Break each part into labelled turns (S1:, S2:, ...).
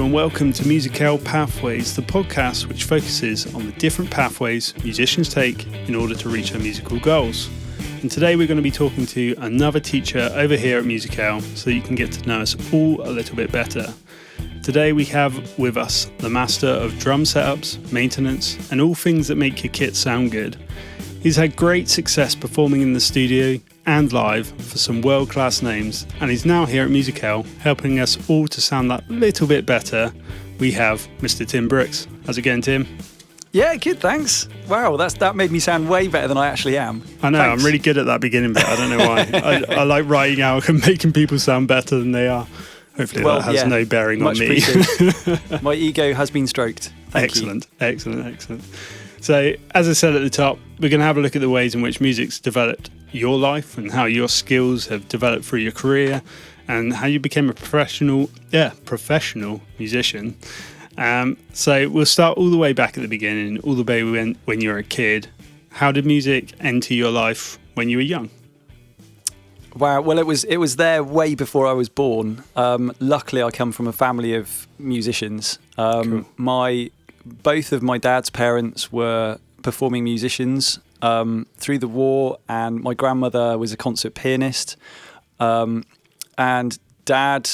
S1: and welcome to MusicEL Pathways, the podcast which focuses on the different pathways musicians take in order to reach their musical goals. And today we're going to be talking to another teacher over here at MusicEL so you can get to know us all a little bit better. Today we have with us the master of drum setups, maintenance, and all things that make your kit sound good. He's had great success performing in the studio and live for some world-class names, and he's now here at MusicEL helping us all to sound that little bit better. We have Mr. Tim Brooks. How's it going, Tim?
S2: Yeah, good, thanks. Wow, that made me sound way better than I actually am.
S1: I know,
S2: Thanks.
S1: I'm really good at that beginning bit. I don't know why. I like writing out and making people sound better than they are. Hopefully that has no bearing on me.
S2: My ego has been stroked. Thank you.
S1: Excellent. So, as I said at the top, we're going to have a look at the ways in which music's developed your life and how your skills have developed through your career and how you became a professional musician. So we'll start all the way back at the beginning, all the way when you were a kid. How did music enter your life when you were young?
S2: Wow, well, it was there way before I was born. Luckily, I come from a family of musicians.
S1: Cool.
S2: Both of my dad's parents were performing musicians through the war, and my grandmother was a concert pianist. And Dad,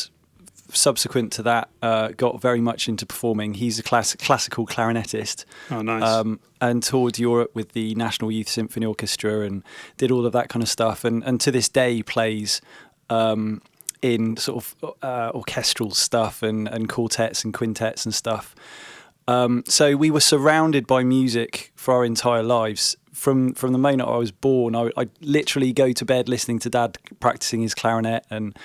S2: subsequent to that, got very much into performing. He's a classical clarinetist.
S1: Oh, nice.
S2: And toured Europe with the National Youth Symphony Orchestra and did all of that kind of stuff. And to this day plays in sort of orchestral stuff and quartets and quintets and stuff. So we were surrounded by music for our entire lives. From the moment I was born, I'd literally go to bed listening to Dad practicing his clarinet, and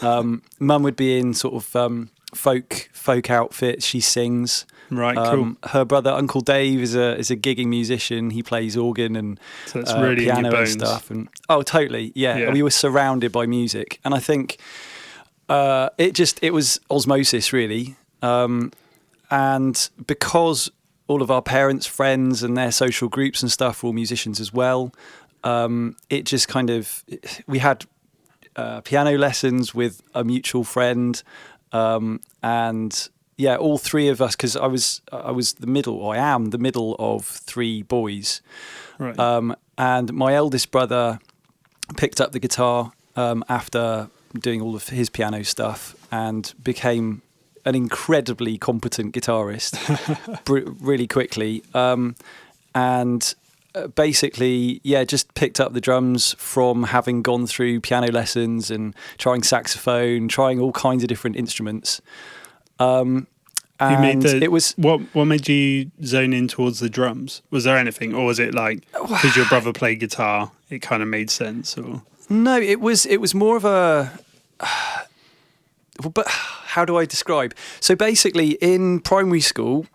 S2: Mum would be in sort of folk outfits. She sings.
S1: Right, cool.
S2: Her brother, Uncle Dave, is a gigging musician. He plays organ and
S1: So it's really
S2: piano
S1: in your bones.
S2: and stuff. And totally, yeah. We were surrounded by music, and I think it was osmosis, really. And because all of our parents, friends, and their social groups and stuff were all musicians as well, it just kind of, we had piano lessons with a mutual friend, and yeah, all three of us, because I am the middle of three boys,
S1: Right.
S2: and my eldest brother picked up the guitar after doing all of his piano stuff and became an incredibly competent guitarist really quickly, and basically, just picked up the drums from having gone through piano lessons and trying saxophone, trying all kinds of different instruments. And it was
S1: what made you zone in towards the drums? Was there anything, or was it like because your brother played guitar, it kind of made sense? Or
S2: no, it was more of a. But how do I describe? So basically, in primary school,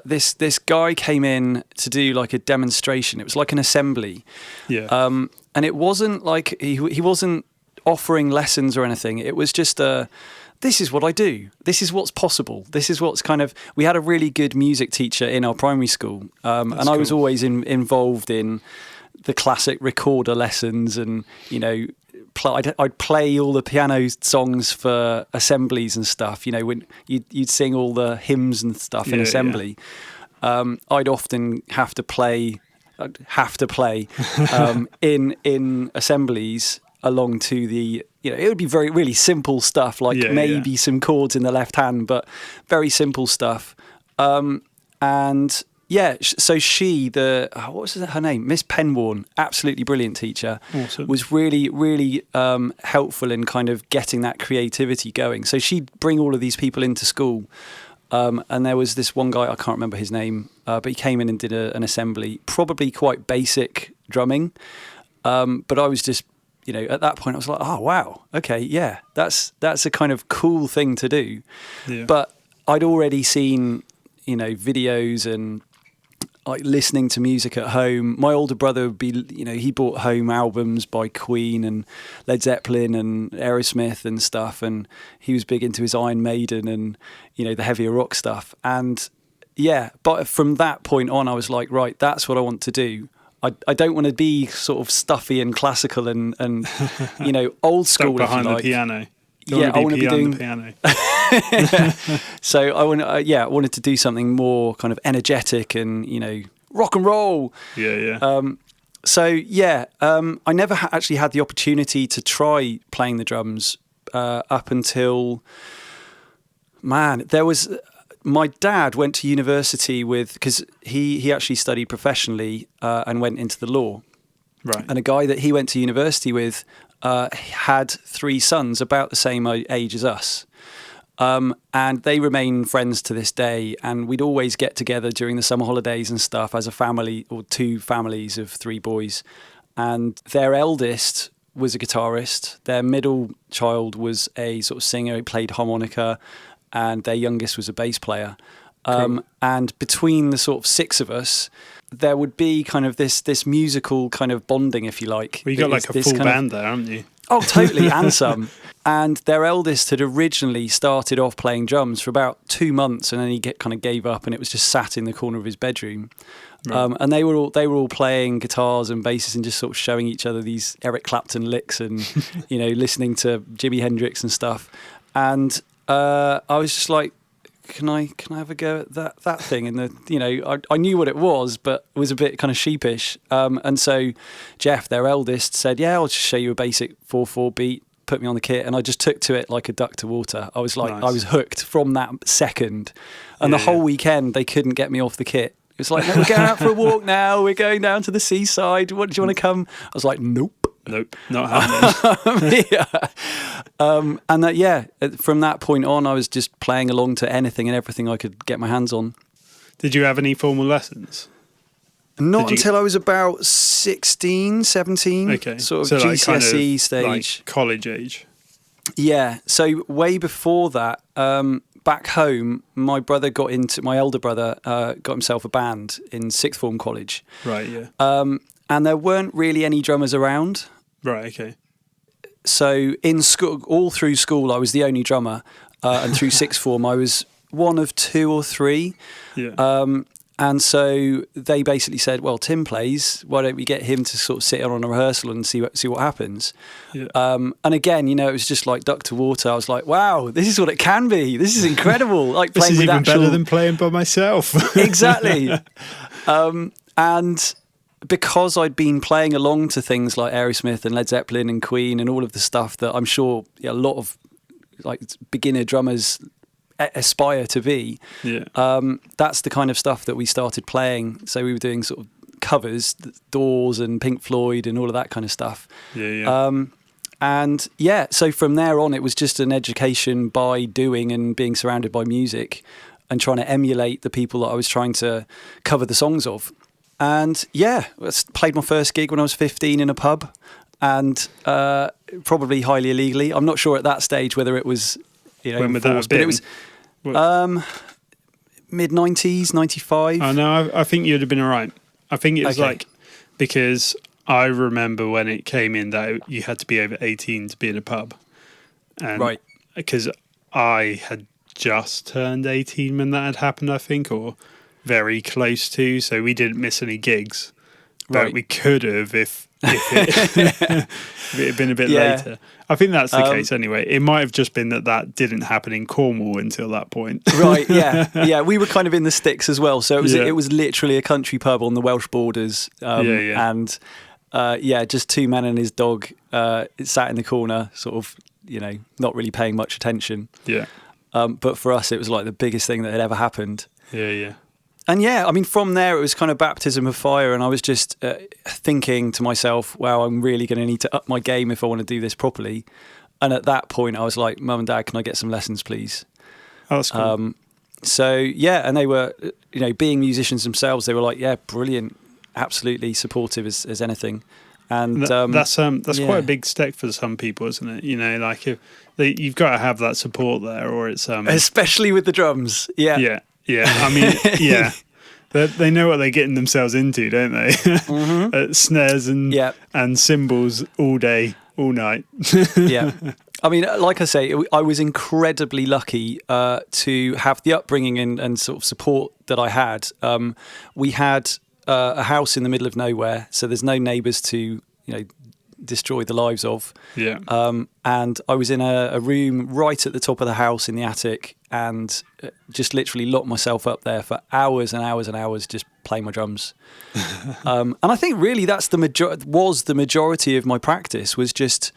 S2: this guy came in to do like a demonstration. It was like an assembly.
S1: Yeah.
S2: And it wasn't like he wasn't offering lessons or anything. It was just this is what I do. This is what's possible. This is what's kind of. We had a really good music teacher in our primary school, and I was always involved in the classic recorder lessons, and I'd play all the piano songs for assemblies and stuff. When you'd sing all the hymns and stuff in assembly. Yeah. I'd often have to play in assemblies along to the. It would be really simple stuff, like maybe some chords in the left hand, but very simple stuff. And yeah, so she, what was her name? Miss Penworn, absolutely brilliant teacher,
S1: awesome.
S2: Was really, really helpful in kind of getting that creativity going. So she'd bring all of these people into school, and there was this one guy, I can't remember his name, but he came in and did an assembly, probably quite basic drumming, but I was just, at that point I was like, oh wow, okay, yeah, that's a kind of cool thing to do.
S1: Yeah.
S2: But I'd already seen, videos and like listening to music at home. My older brother would be, he bought home albums by Queen and Led Zeppelin and Aerosmith and stuff, and he was big into his Iron Maiden and the heavier rock stuff. And yeah, but from that point on I was like, right, that's what I want to do. I don't want to be sort of stuffy and classical and old school.
S1: Stuck behind
S2: if you
S1: the
S2: like.
S1: piano.
S2: I want to be doing
S1: the piano.
S2: So I wanted to do something more kind of energetic and, rock and roll.
S1: Yeah.
S2: I never actually had the opportunity to try playing the drums up until, my dad went to university because he actually studied professionally and went into the law.
S1: Right.
S2: And a guy that he went to university with had 3 sons about the same age as us. And they remain friends to this day. And we'd always get together during the summer holidays and stuff as a family, or 2 families of 3 boys. And their eldest was a guitarist. Their middle child was a sort of singer who played harmonica. And their youngest was a bass player.
S1: Cool.
S2: And between the sort of 6 of us, there would be kind of this musical kind of bonding, if you like.
S1: Well, you got like a full band there, haven't you?
S2: Oh, totally, and some. And their eldest had originally started off playing drums for about 2 months, and then he kind of gave up, and it was just sat in the corner of his bedroom. Right. And they were all playing guitars and basses and just sort of showing each other these Eric Clapton licks and listening to Jimi Hendrix and stuff. And I was just like, can I have a go at that thing? And I knew what it was, but was a bit kind of sheepish. And so Jeff, their eldest, said, "Yeah, I'll just show you a basic 4/4 beat." Put me on the kit, and I just took to it like a duck to water. I was like, nice. I was hooked from that second. And the whole weekend, they couldn't get me off the kit. It was like, "No, we're going out for a walk now. We're going down to the seaside. What, do you want to come?" I was like, "Nope."
S1: Nope, not happening.
S2: From that point on, I was just playing along to anything and everything I could get my hands on.
S1: Did you have any formal lessons?
S2: Not until I was about 16, 17, sort of so GCSE kind of stage.
S1: Like college age?
S2: Yeah, so way before that, back home, my elder brother got himself a band in 6th form college.
S1: Right, yeah.
S2: And there weren't really any drummers around.
S1: Right, okay.
S2: So in school, all through school, I was the only drummer. And through 6th form, I was one of 2 or 3.
S1: Yeah.
S2: And so they basically said, "Well, Tim plays. Why don't we get him to sort of sit on a rehearsal and see what happens?"
S1: Yeah.
S2: And again, it was just like duck to water. I was like, "Wow, this is what it can be. This is incredible!" Like
S1: this
S2: playing
S1: is
S2: with
S1: even better than playing by myself.
S2: Exactly. And because I'd been playing along to things like Aerosmith and Led Zeppelin and Queen and all of the stuff that I'm sure a lot of like beginner drummers aspire to be.
S1: Yeah.
S2: That's the kind of stuff that we started playing. So we were doing sort of covers, Doors and Pink Floyd and all of that kind of stuff.
S1: Yeah.
S2: So from there on, it was just an education by doing and being surrounded by music and trying to emulate the people that I was trying to cover the songs of. And I played my first gig when I was 15 in a pub, and probably highly illegally. I'm not sure at that stage whether it was,
S1: when would that have been?
S2: But it was mid-90s, 95.
S1: Oh, no, I think you'd have been all right. I think it was because I remember when it came in that you had to be over 18 to be in a pub. And
S2: right.
S1: Because I had just turned 18 when that had happened, I think, or very close to, so we didn't miss any gigs. But we could have if it had been a bit later. I think that's the case anyway. It might have just been that didn't happen in Cornwall until that point.
S2: Right, yeah. We were kind of in the sticks as well. So it was literally a country pub on the Welsh borders. And just 2 men and his dog sat in the corner, sort of, not really paying much attention.
S1: Yeah.
S2: But for us, it was like the biggest thing that had ever happened.
S1: Yeah.
S2: And from there, it was kind of baptism of fire. And I was just thinking to myself, wow, I'm really going to need to up my game if I want to do this properly. And at that point, I was like, Mum and Dad, can I get some lessons, please?
S1: Oh, that's cool.
S2: And they were, being musicians themselves, they were like, yeah, brilliant, absolutely supportive as anything. And
S1: that's quite a big step for some people, isn't it? Like you've got to have that support there, or it's
S2: especially with the drums. Yeah.
S1: I mean, yeah. They know what they're getting themselves into, don't they?
S2: Mm-hmm.
S1: Snares and cymbals all day, all night.
S2: Yeah. I mean, like I say, I was incredibly lucky to have the upbringing and sort of support that I had. We had a house in the middle of nowhere, so there's no neighbours to, destroy the lives of.
S1: Yeah.
S2: And I was in a room right at the top of the house in the attic, and just literally locked myself up there for hours and hours and hours just playing my drums. And I think really that's the majority of my practice, was just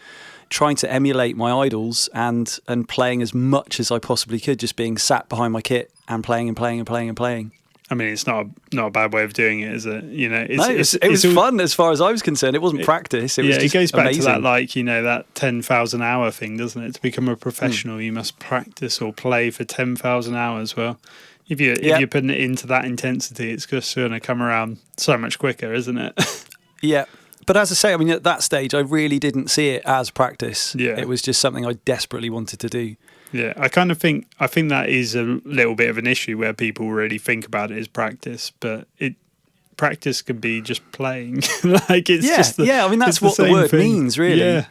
S2: trying to emulate my idols and playing as much as I possibly could, just being sat behind my kit and playing and playing and playing and playing.
S1: I mean, it's not a bad way of doing it, is it? You know,
S2: it was fun as far as I was concerned. It wasn't practice. It was just
S1: it goes back
S2: amazing.
S1: to that, like, you know, that 10,000 hour thing, doesn't it? To become a professional, you must practice or play for 10,000 hours. Well, if you're putting it into that intensity, it's just going to come around so much quicker, isn't it?
S2: Yeah. But as I say, I mean, at that stage, I really didn't see it as practice.
S1: Yeah.
S2: It was just something I desperately wanted to do.
S1: Yeah, I think that is a little bit of an issue where people really think about it as practice, but practice can be just playing. Like it's just
S2: I mean, that's what the word
S1: thing.
S2: means, really.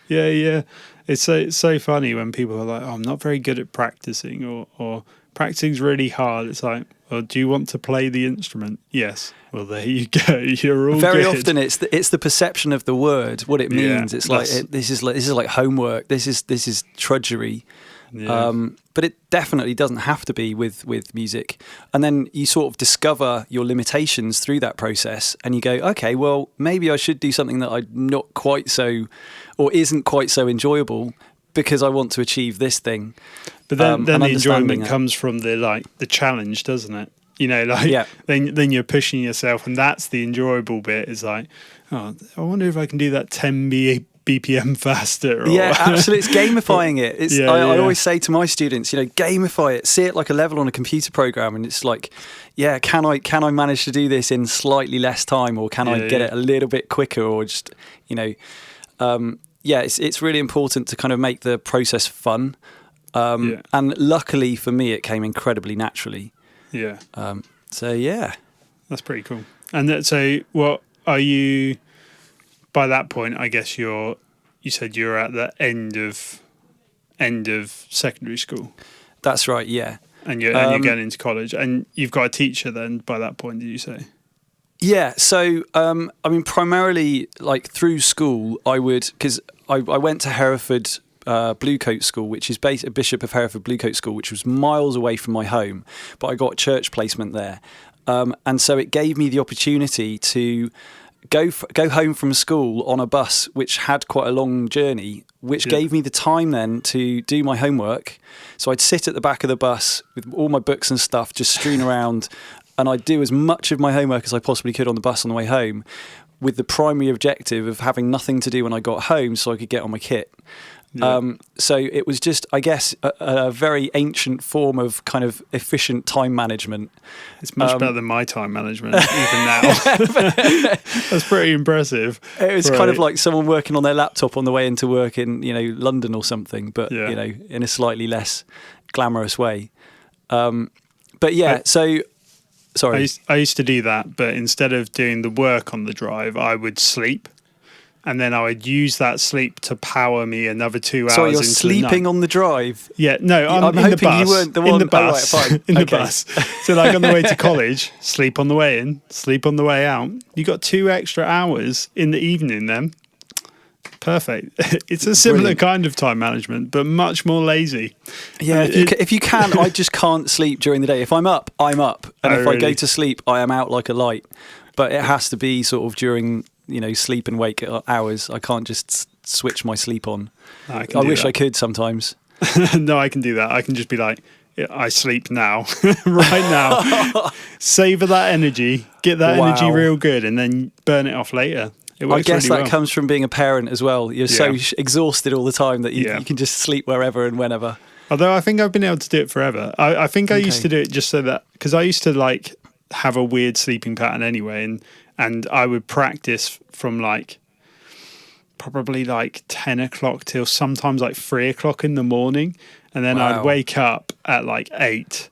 S1: Yeah. It's so funny when people are like, "Oh, I'm not very good at practicing," or practicing's really hard. It's like, well, do you want to play the instrument? Yes. Well, there you go. You're all
S2: very
S1: good.
S2: often it's the perception of the word, what it means. It's like this is like homework. This is trudgery. Yeah. But it definitely doesn't have to be with music. And then you sort of discover your limitations through that process, and you go, okay, well, maybe I should do something that I'm not quite so, or isn't quite so enjoyable, because I want to achieve this thing.
S1: But then the enjoyment comes from the challenge, doesn't it? You know, like then you're pushing yourself, and that's the enjoyable bit. Is like, oh, I wonder if I can do that 10 BPM faster. Or
S2: yeah, absolutely. It's gamifying it. I always say to my students, you know, gamify it. See it like a level on a computer program, and it's like, yeah, can I manage to do this in slightly less time, or can I get it a little bit quicker, or just, you know, it's really important to kind of make the process fun. And luckily for me, it came incredibly naturally. Yeah.
S1: That's pretty cool. And so, what are you? By that point, I guess you said you're at the end of secondary school.
S2: That's right. Yeah.
S1: And you're getting into college, and you've got a teacher then. By that point, did you say?
S2: Yeah. So, I mean, primarily, like through school, because I went to Hereford Bluecoat School, which is based at Bishop of Hereford Bluecoat School, which was miles away from my home, but I got a church placement there, and so it gave me the opportunity to go home from school on a bus, which had quite a long journey, which gave me the time then to do my homework. So I'd sit at the back of the bus with all my books and stuff just strewn around, and I'd do as much of my homework as I possibly could on the bus on the way home, with the primary objective of having nothing to do when I got home so I could get on my kit. Yeah. So it was just, I guess, a very ancient form of kind of efficient time management.
S1: It's much better than my time management, even now. That's pretty impressive.
S2: It was kind of like someone working on their laptop on the way into work in, you know, London or something, but, you know, in a slightly less glamorous way. Sorry.
S1: I used to do that, but instead of doing the work on the drive, I would sleep. And then I would use that sleep to power me another 2 hours.
S2: So you're
S1: into
S2: sleeping on the drive?
S1: Yeah, no, I'm in the bus. You weren't the one. In the bus. Oh, right, fine. In the bus. So like on the way to college, sleep on the way in, sleep on the way out. You got 2 extra hours in the evening then. Perfect. It's a similar kind of time management, but much more lazy.
S2: Yeah, if you can, I just can't sleep during the day. If I'm up, I'm up. And if I go to sleep, I am out like a light. But it has to be sort of during, you know, sleep and wake hours. I can't just switch my sleep on. I wish I could sometimes.
S1: No, I can do that. I can just be like, I sleep now, right now. Savor that energy, get that energy real good, and then burn it off later.
S2: I guess that comes from being a parent as well. You're so exhausted all the time that you can just sleep wherever and whenever.
S1: Although I think I've been able to do it forever. I think I used to do it just so that, because I used to like have a weird sleeping pattern anyway, and I would practice from like probably like 10 o'clock till sometimes like 3 o'clock in the morning, and then I'd wake up at like 8,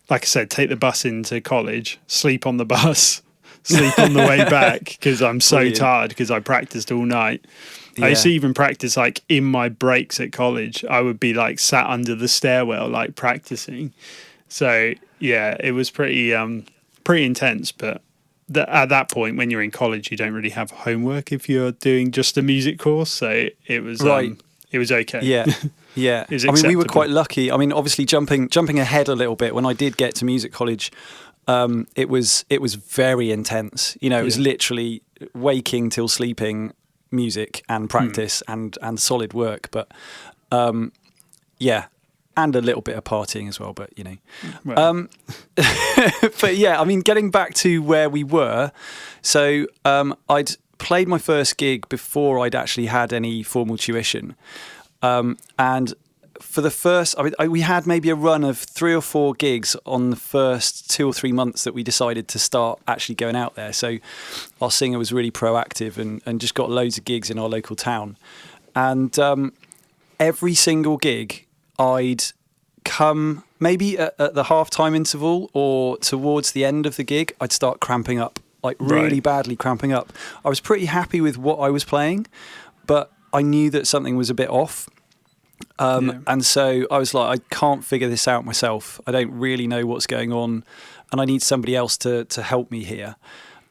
S1: like I said, take the bus into college, sleep on the bus, sleep on the way back because I'm so tired because I practiced all night. I used to even practice like in my breaks at college. I would be like sat under the stairwell like practicing. So yeah, it was pretty intense, but at that point, when you're in college, you don't really have homework if you're doing just a music course. So it was
S2: right.
S1: It was okay.
S2: Yeah, yeah.
S1: It was
S2: I mean, we were
S1: acceptable.
S2: quite lucky. I mean, obviously, jumping ahead a little bit. When I did get to music college, it was very intense. You know, it was literally waking till sleeping, music and practice and solid work. But yeah. And a little bit of partying as well, but you know. Well. But yeah, I mean, getting back to where we were, so I'd played my first gig before I'd actually had any formal tuition, and for the first, I mean, we had maybe a run of 3 or 4 gigs on the first 2 or 3 months that we decided to start actually going out there. So our singer was really proactive and just got loads of gigs in our local town, and every single gig, I'd come maybe at the halftime interval or towards the end of the gig, I'd start cramping up, like really badly cramping up. I was pretty happy with what I was playing, but I knew that something was a bit off. And so I was like, I can't figure this out myself. I don't really know what's going on, and I need somebody else to help me here.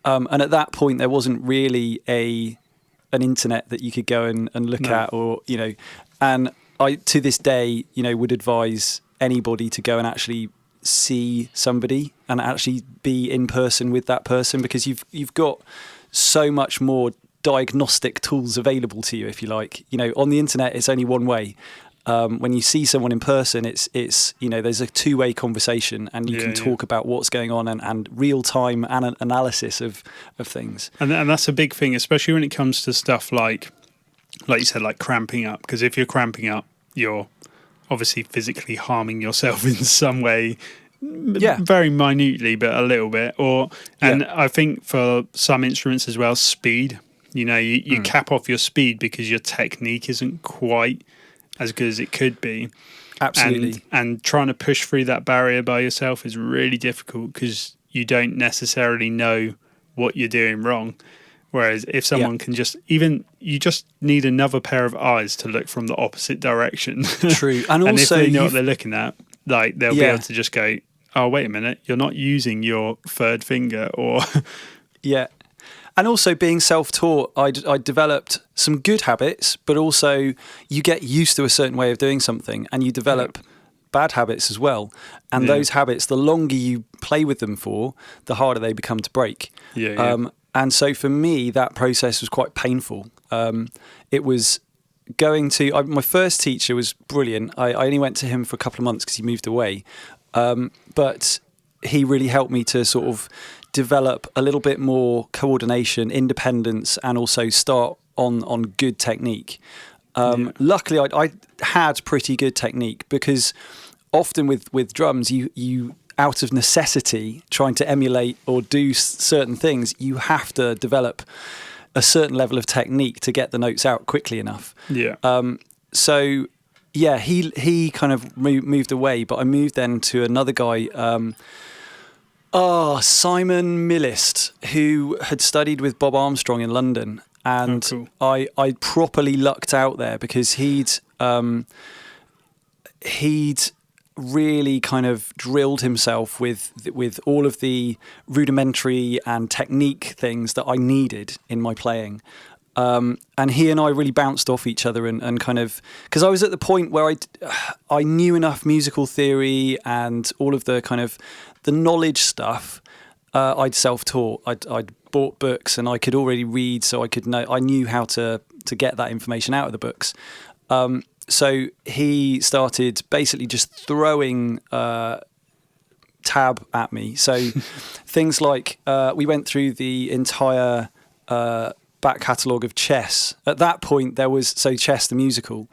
S2: And at that point, there wasn't really an internet that you could go and look at, or, you know, and I, to this day, you know, would advise anybody to go and actually see somebody and actually be in person with that person, because you've got so much more diagnostic tools available to you, if you like. You know, on the internet, it's only one way. When you see someone in person, it's you know, there's a 2-way conversation, and you can talk about what's going on and real time analysis of things. And
S1: that's a big thing, especially when it comes to stuff like you said, like cramping up. Because if you're cramping up, you're obviously physically harming yourself in some way, very minutely, but a little bit. And I think for some instruments as well, speed. You know, you cap off your speed because your technique isn't quite as good as it could be.
S2: Absolutely.
S1: And trying to push through that barrier by yourself is really difficult because you don't necessarily know what you're doing wrong. Whereas if someone can you just need another pair of eyes to look from the opposite direction.
S2: True. And
S1: and
S2: also,
S1: if they know what they're looking at, like, they'll be able to just go, oh, wait a minute, you're not using your third finger, or...
S2: Yeah. And also, being self-taught, I developed some good habits, but also you get used to a certain way of doing something, and you develop bad habits as well. And those habits, the longer you play with them for, the harder they become to break. And so for me, that process was quite painful. It was going to... my first teacher was brilliant. I only went to him for a couple of months because he moved away. But he really helped me to sort of develop a little bit more coordination, independence, and also start on good technique. Luckily, I had pretty good technique, because often with drums, you out of necessity, trying to emulate or do certain things, you have to develop a certain level of technique to get the notes out quickly enough. So he kind of moved away, but I moved then to another guy, Simon Millist, who had studied with Bob Armstrong in London. And
S1: cool.
S2: I properly lucked out there, because he'd really kind of drilled himself with all of the rudimentary and technique things that I needed in my playing. And he and I really bounced off each other and kind of, because I was at the point where I knew enough musical theory and all of the kind of the knowledge stuff. I'd self-taught. I'd bought books, and I could already read, so I knew how to get that information out of the books. So he started basically just throwing tab at me. So things like we went through the entire back catalogue of Chess. At that point, there was Chess the musical,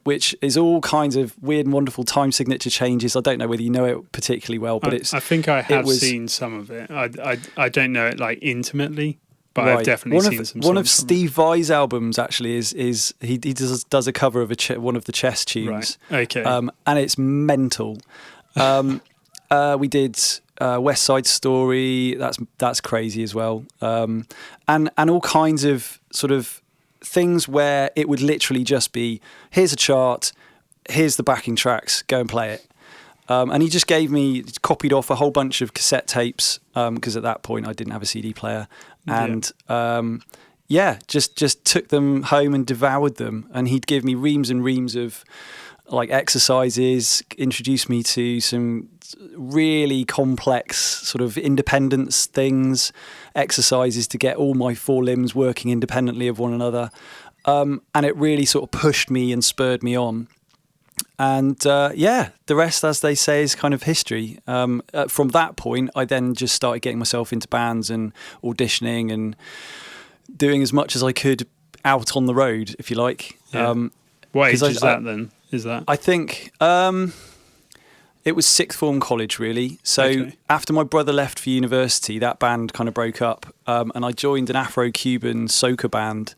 S2: which is all kinds of weird and wonderful time signature changes. I don't know whether you know it particularly well, but
S1: I think I have seen some of it. I don't know it like intimately. But I've definitely seen some.
S2: One of Steve Vai's albums actually is he does a cover of one of the Chess tunes.
S1: Right. Okay.
S2: And it's mental. We did West Side Story. That's crazy as well. And all kinds of sort of things where it would literally just be, here's a chart, here's the backing tracks, go and play it. And he just copied off a whole bunch of cassette tapes, because at that point I didn't have a CD player. And just took them home and devoured them. And he'd give me reams and reams of like exercises, introduced me to some really complex sort of independence things, exercises to get all my 4 limbs working independently of one another. And it really sort of pushed me and spurred me on. And the rest, as they say, is kind of history. From that point, I then just started getting myself into bands and auditioning and doing as much as I could out on the road, if you like.
S1: Yeah. What age is that then?
S2: I think it was sixth form college, really. So after my brother left for university, that band kind of broke up, and I joined an Afro-Cuban soca band.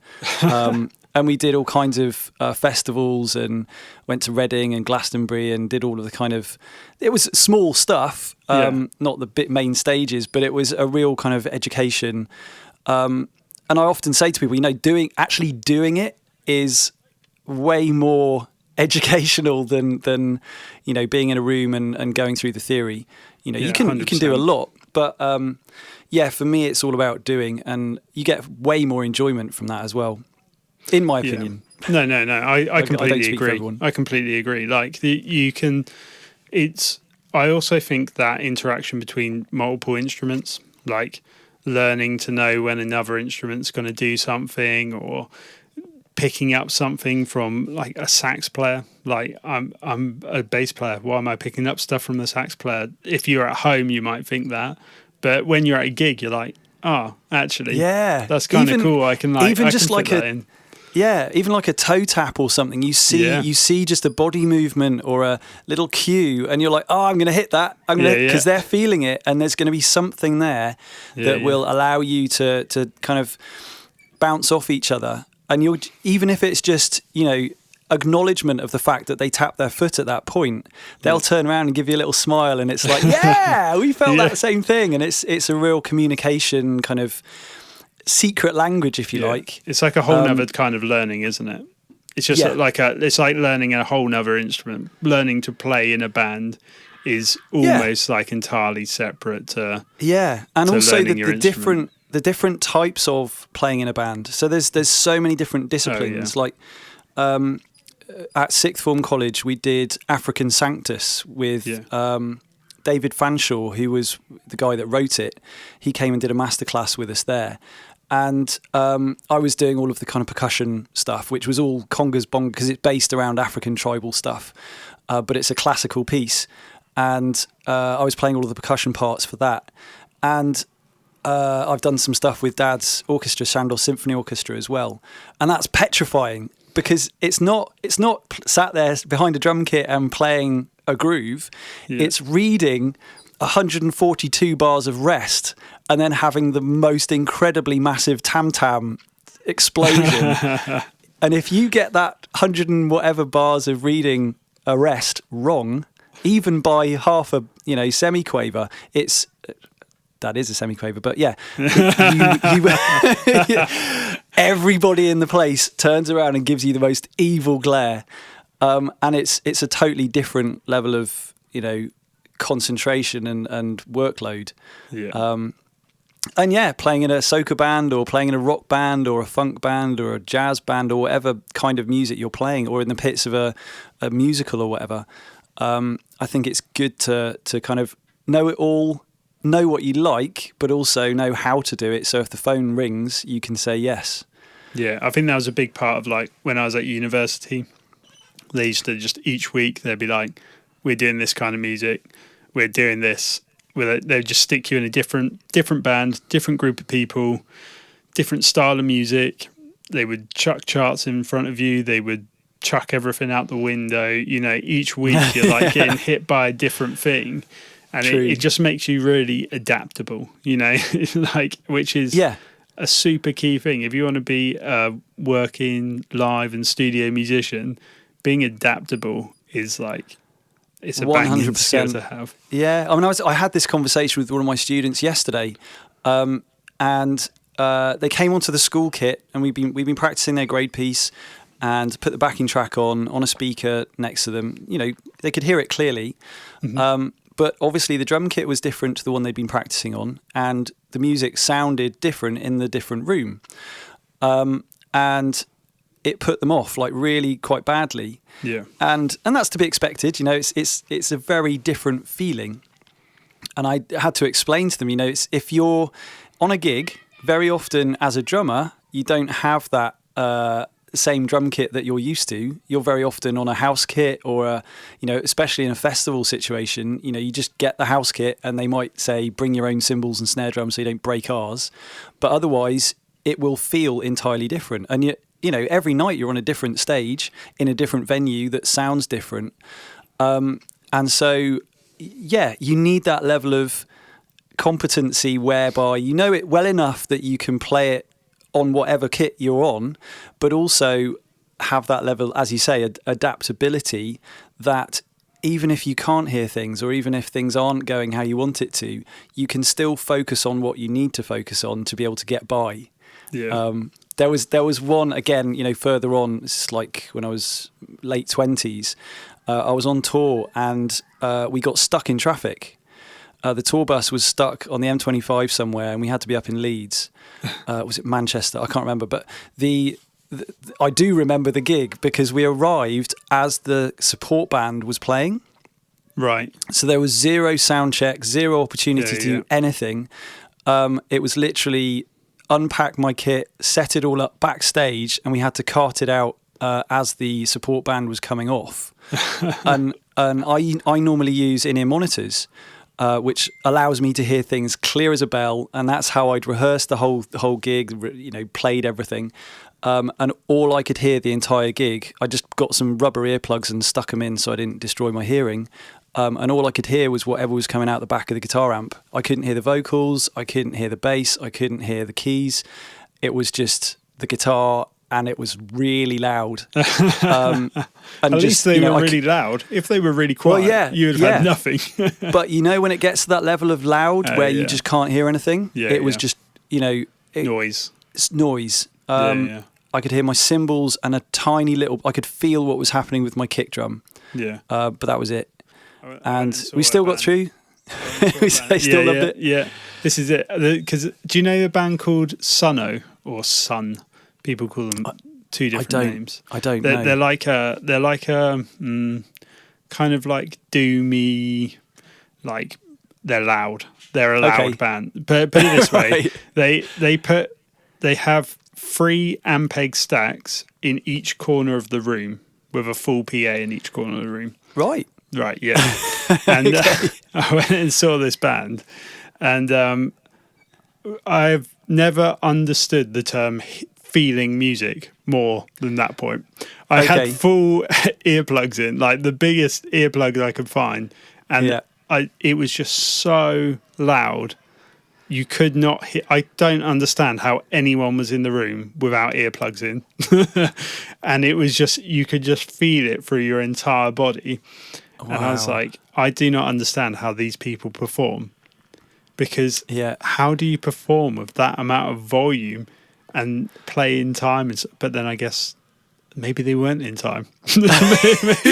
S2: And we did all kinds of festivals and went to Reading and Glastonbury and did all of the kind of... It was small stuff, not the main stages, but it was a real kind of education. And I often say to people, actually doing it is way more educational than being in a room and going through the theory. You can do a lot, but for me it's all about doing, and you get way more enjoyment from that as well, in my opinion.
S1: No, I completely agree. I completely agree. Like I also think that interaction between multiple instruments, like learning to know when another instrument's going to do something, or picking up something from like a sax player. Like I'm a bass player. Why am I picking up stuff from the sax player? If you're at home, you might think that, but when you're at a gig, you're like, oh, actually, that's kind of cool. I can even just like
S2: even like a toe tap or something. You see just a body movement or a little cue, and you're like, oh, I'm going to hit that. I'm going to, because they're feeling it, and there's going to be something there that will allow you to kind of bounce off each other. And even if it's just, acknowledgement of the fact that they tap their foot at that point, they'll turn around and give you a little smile, and it's like, we felt that same thing. And it's a real communication kind of secret language, if you like.
S1: It's like a whole nother kind of learning, isn't it? It's just it's like learning a whole nother instrument. Learning to play in a band is almost like entirely separate to
S2: and to also the different types of playing in a band. So there's so many different disciplines. Like at sixth form college, we did African Sanctus with David Fanshawe, who was the guy that wrote it. He came and did a masterclass with us there. And I was doing all of the kind of percussion stuff, which was all congas bongas, because it's based around African tribal stuff, but it's a classical piece. And I was playing all of the percussion parts for that. And I've done some stuff with Dad's orchestra, Shandor Symphony Orchestra, as well. And that's petrifying, because it's not sat there behind a drum kit and playing a groove. It's reading 142 bars of rest and then having the most incredibly massive tam-tam explosion. And if you get that 100 and whatever bars of reading a rest wrong, even by half a semiquaver, that is a semiquaver, but everybody in the place turns around and gives you the most evil glare, and it's a totally different level of concentration and workload. Playing in a soca band or playing in a rock band or a funk band or a jazz band or whatever kind of music you're playing, or in the pits of a musical or whatever, I think it's good to kind of know it all, know what you like, but also know how to do it. So if the phone rings, you can say yes.
S1: Yeah, I think that was a big part of like when I was at university. They used to just each week they'd be like, we're doing this kind of music, we're doing this. They'd just stick you in a different band, different group of people, different style of music. They would chuck charts in front of you. They would chuck everything out the window. Each week you're like getting hit by a different thing. And it just makes you really adaptable, which is a super key thing. If you want to be a working live and studio musician, being adaptable is like, it's a 100% skill to have.
S2: Yeah, I mean, I had this conversation with one of my students yesterday, and they came onto the school kit, and we've been practicing their grade piece, and put the backing track on a speaker next to them. they could hear it clearly. But obviously the drum kit was different to the one they'd been practicing on, and the music sounded different in the different room. And it put them off, like, really quite badly.
S1: Yeah.
S2: And that's to be expected, you know, it's a very different feeling. And I had to explain to them, you know, if you're on a gig, very often as a drummer, you don't have that same drum kit that you're used to. You're very often on a house kit, or you know, especially in a festival situation, you know, you just get the house kit and they might say bring your own cymbals and snare drums so you don't break ours. But otherwise it will feel entirely different. And you know, every night you're on a different stage in a different venue that sounds different. And so, yeah, you need that level of competency whereby you know it well enough that you can play it on whatever kit you're on, but also have that level, as you say, adaptability, that even if you can't hear things, or even if things aren't going how you want it to, you can still focus on what you need to focus on to be able to get by.
S1: Yeah.
S2: There was one, again, you know, further on, it's like when I was late 20s, I was on tour and we got stuck in traffic. The tour bus was stuck on the M25 somewhere, and we had to be up in Leeds. Was it Manchester? I can't remember. But I do remember the gig because we arrived as the support band was playing.
S1: Right.
S2: So there was zero sound check, zero opportunity to do anything. It was literally unpack my kit, set it all up backstage, and we had to cart it out as the support band was coming off. and I normally use in-ear monitors, which allows me to hear things clear as a bell, and that's how I'd rehearsed the whole gig, you know, played everything. And all I could hear the entire gig, I just got some rubber earplugs and stuck them in so I didn't destroy my hearing. And all I could hear was whatever was coming out the back of the guitar amp. I couldn't hear the vocals, I couldn't hear the bass, I couldn't hear the keys. It was just the guitar, and it was really loud. And
S1: at least they were really loud. If they were really quiet, you would have had nothing.
S2: But you know, when it gets to that level of loud where you just can't hear anything, it was just, you know...
S1: noise.
S2: It's noise. I could hear my cymbals and a tiny little... I could feel what was happening with my kick drum. Yeah. But that was it. And we still got through. They still loved it.
S1: Yeah, this is it. Because do you know the band called Sunno, or Sun? People call them two different names.
S2: I don't know.
S1: They're like a kind of like doomy, like they're loud. They're a loud band. But put it this way, they have 3 Ampeg stacks in each corner of the room with a full PA in each corner of the room.
S2: Right,
S1: yeah. And I went and saw this band, and I've never understood the term feeling music more than that point. I had full earplugs in, like the biggest earplugs I could find, and it was just so loud. You could not hear. I don't understand how anyone was in the room without earplugs in. And it was just, you could just feel it through your entire body. Wow. And I was like, I do not understand how these people perform, because how do you perform with that amount of volume and play in time? But then I guess maybe they weren't in time.
S2: Who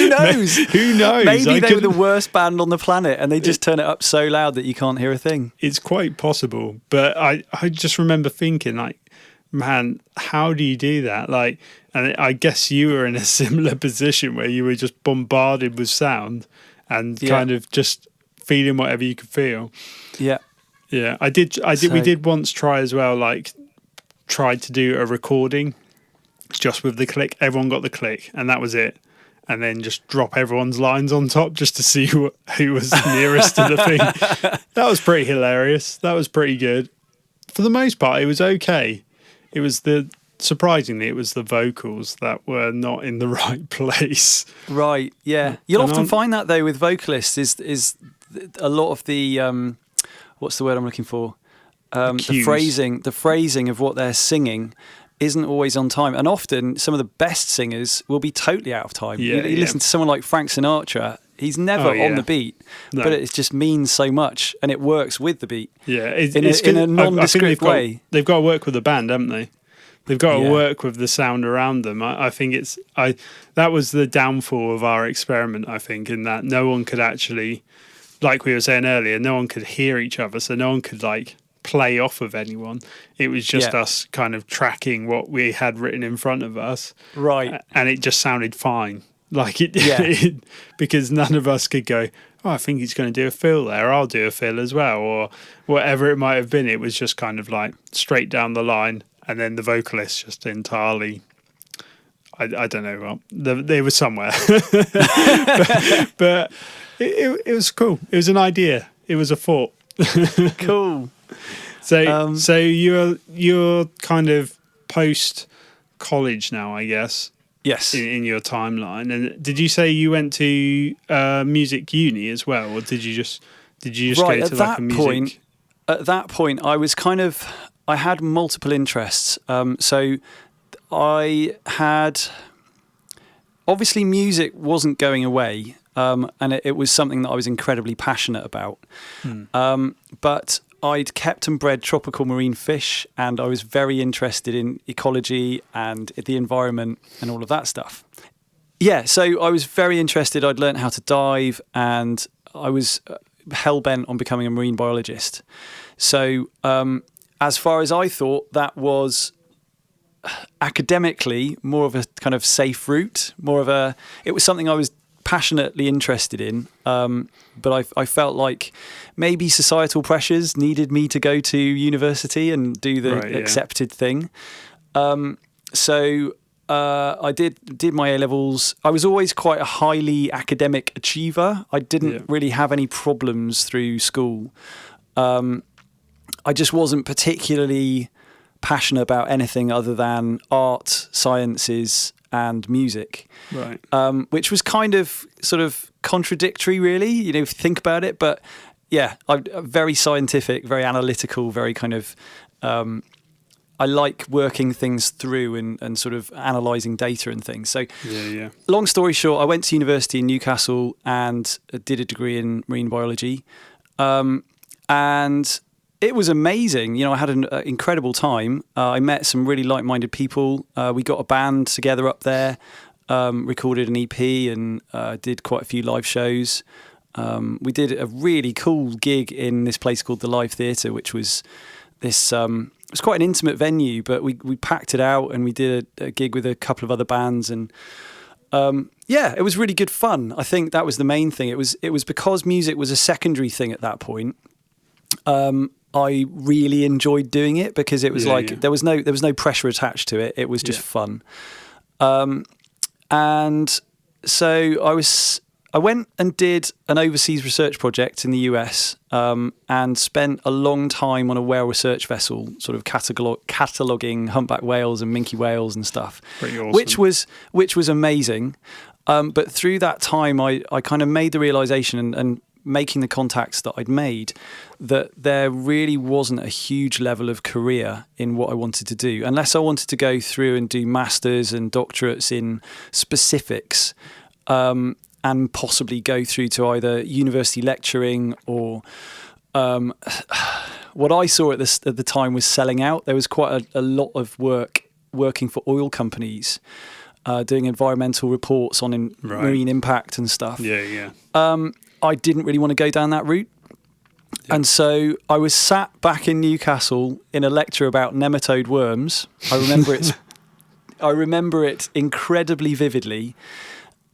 S2: knows?
S1: Who knows?
S2: Maybe they were the worst band on the planet and they just turn it up so loud that you can't hear a thing.
S1: It's quite possible. But I just remember thinking, like, man, how do you do that? Like, and I guess you were in a similar position where you were just bombarded with sound and kind of just feeling whatever you could feel. Yeah. Yeah. I did. We did once try as well, like, tried to do a recording just with the click. Everyone got the click and that was it, and then just drop everyone's lines on top just to see who was nearest to the thing. That was pretty hilarious. That was pretty good. For the most part, it was okay. It was surprisingly it was the vocals that were not in the right place. Right.
S2: Yeah. You'll often find that though with vocalists is a lot of the what's the word I'm looking for? The phrasing of what they're singing isn't always on time, and often some of the best singers will be totally out of time. You listen to someone like Frank Sinatra, he's never on the beat, but it just means so much, and it works with the beat.
S1: Yeah,
S2: in a nondescript way.
S1: They've got to work with the band, haven't they? They've got to work with the sound around them. I think that was the downfall of our experiment, I think, in that no one could actually, like we were saying earlier, no one could hear each other, so no one could like play off of anyone. It was just us kind of tracking what we had written in front of us.
S2: Right.
S1: And it just sounded fine. Like because none of us could go, oh, I think he's going to do a fill there, I'll do a fill as well, or whatever it might have been. It was just kind of like straight down the line, and then the vocalist just entirely, I don't know, well, they were somewhere. but it was cool. It was an idea. It was a thought.
S2: Cool.
S1: So you're kind of post college now, I guess.
S2: Yes.
S1: In your timeline. And did you say you went to music uni as well, or did you just
S2: right,
S1: go to like a music?
S2: At that point, I had multiple interests. So I had, obviously music wasn't going away, and it was something that I was incredibly passionate about. But I'd kept and bred tropical marine fish, and I was very interested in ecology and the environment and all of that stuff. Yeah, so I was very interested. I'd learned how to dive, and I was hell-bent on becoming a marine biologist. So as far as I thought, that was academically more of a kind of safe route, it was something I was passionately interested in, but I felt like maybe societal pressures needed me to go to university and do the accepted thing. So I did my A-levels. I was always quite a highly academic achiever. I didn't really have any problems through school. I just wasn't particularly passionate about anything other than art, sciences, and music,
S1: right?
S2: Which was kind of sort of contradictory, really, if you think about it. But yeah, I'm very scientific, very analytical, very kind of. I like working things through and sort of analysing data and things. So, long story short, I went to university in Newcastle and did a degree in marine biology, and it was amazing. I had an incredible time. I met some really like-minded people. We got a band together up there, recorded an EP, and did quite a few live shows. We did a really cool gig in this place called the Live Theatre, which was this. It was quite an intimate venue, but we packed it out, and we did a gig with a couple of other bands, and it was really good fun. I think that was the main thing. It was because music was a secondary thing at that point. I really enjoyed doing it because it was there was no pressure attached to it. It was just fun. And so I went and did an overseas research project in the US, and spent a long time on a whale research vessel, sort of cataloguing humpback whales and minke whales and stuff.
S1: Pretty awesome.
S2: which was amazing. But through that time, I kind of made the realization and making the contacts that I'd made, that there really wasn't a huge level of career in what I wanted to do, unless I wanted to go through and do masters and doctorates in specifics, and possibly go through to either university lecturing or what I saw at the time was selling out. There was quite a lot of working for oil companies, doing environmental reports on marine impact and stuff. I didn't really want to go down that route. Yeah. And so I was sat back in Newcastle in a lecture about nematode worms. I remember it incredibly vividly,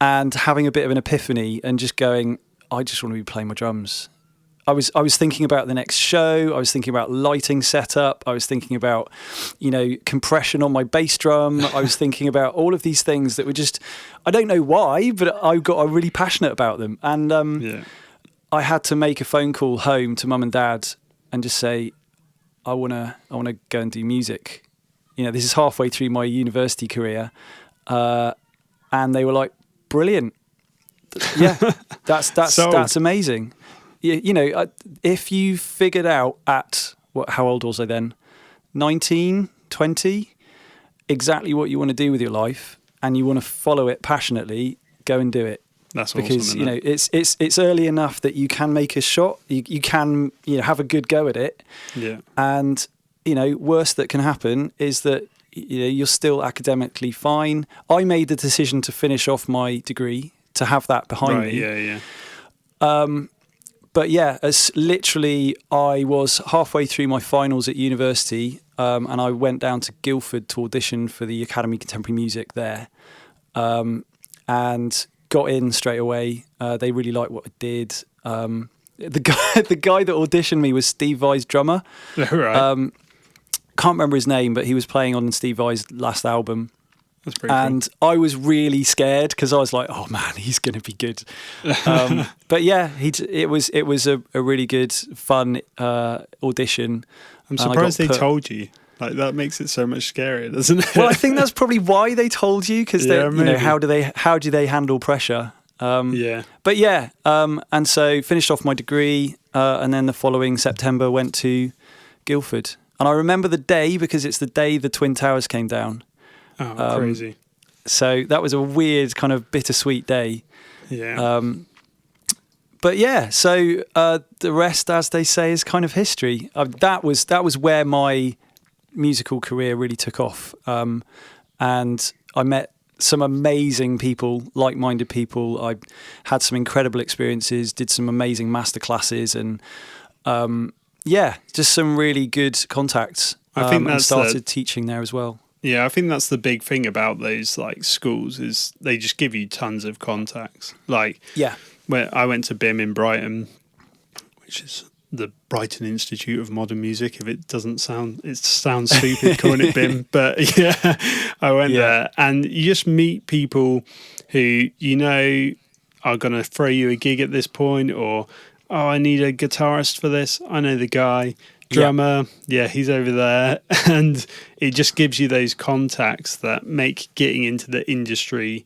S2: and having a bit of an epiphany and just going, I just want to be playing my drums. I was thinking about the next show. I was thinking about lighting setup. I was thinking about, compression on my bass drum. I was thinking about all of these things that were just, I don't know why, but I got really passionate about them. And I had to make a phone call home to mum and dad and just say, I want to go and do music. This is halfway through my university career. And they were like, brilliant. Yeah, that's amazing. If you figured out at, how old was I then? 19, 20, exactly what you want to do with your life, and you want to follow it passionately, go and do it.
S1: That's
S2: because
S1: awesome,
S2: it's early enough that you can make a shot. You can have a good go at it.
S1: Yeah.
S2: And worst that can happen is that you're still academically fine. I made the decision to finish off my degree, to have that behind me.
S1: Yeah.
S2: But yeah, as literally, I was halfway through my finals at university, and I went down to Guildford to audition for the Academy of Contemporary Music there, and got in straight away. They really liked what I did. The guy that auditioned me was Steve Vai's drummer.
S1: Right.
S2: Can't remember his name, but he was playing on Steve Vai's last album.
S1: That's pretty
S2: and
S1: cool.
S2: I was really scared because I was like, "Oh man, he's going to be good." But yeah, it was a really good, fun audition.
S1: I'm surprised they told you. Like, that makes it so much scarier, doesn't it?
S2: Well, I think that's probably why they told you, because how do they handle pressure? But yeah, and so finished off my degree, and then the following September went to Guildford. And I remember the day because it's the day the Twin Towers came down.
S1: Oh, crazy.
S2: So that was a weird kind of bittersweet day.
S1: Yeah.
S2: But yeah, so the rest, as they say, is kind of history. That was where my musical career really took off. And I met some amazing people, like-minded people. I had some incredible experiences, did some amazing masterclasses, and just some really good contacts.
S1: I think
S2: and started teaching there as well.
S1: Yeah, I think that's the big thing about those like schools is they just give you tons of contacts. Like, where I went to BIM in Brighton, which is the Brighton Institute of Modern Music. If it sounds stupid calling it BIM, but yeah, I went there, and you just meet people who are going to throw you a gig at this point, or I need a guitarist for this. I know the guy. Drummer, he's over there, and it just gives you those contacts that make getting into the industry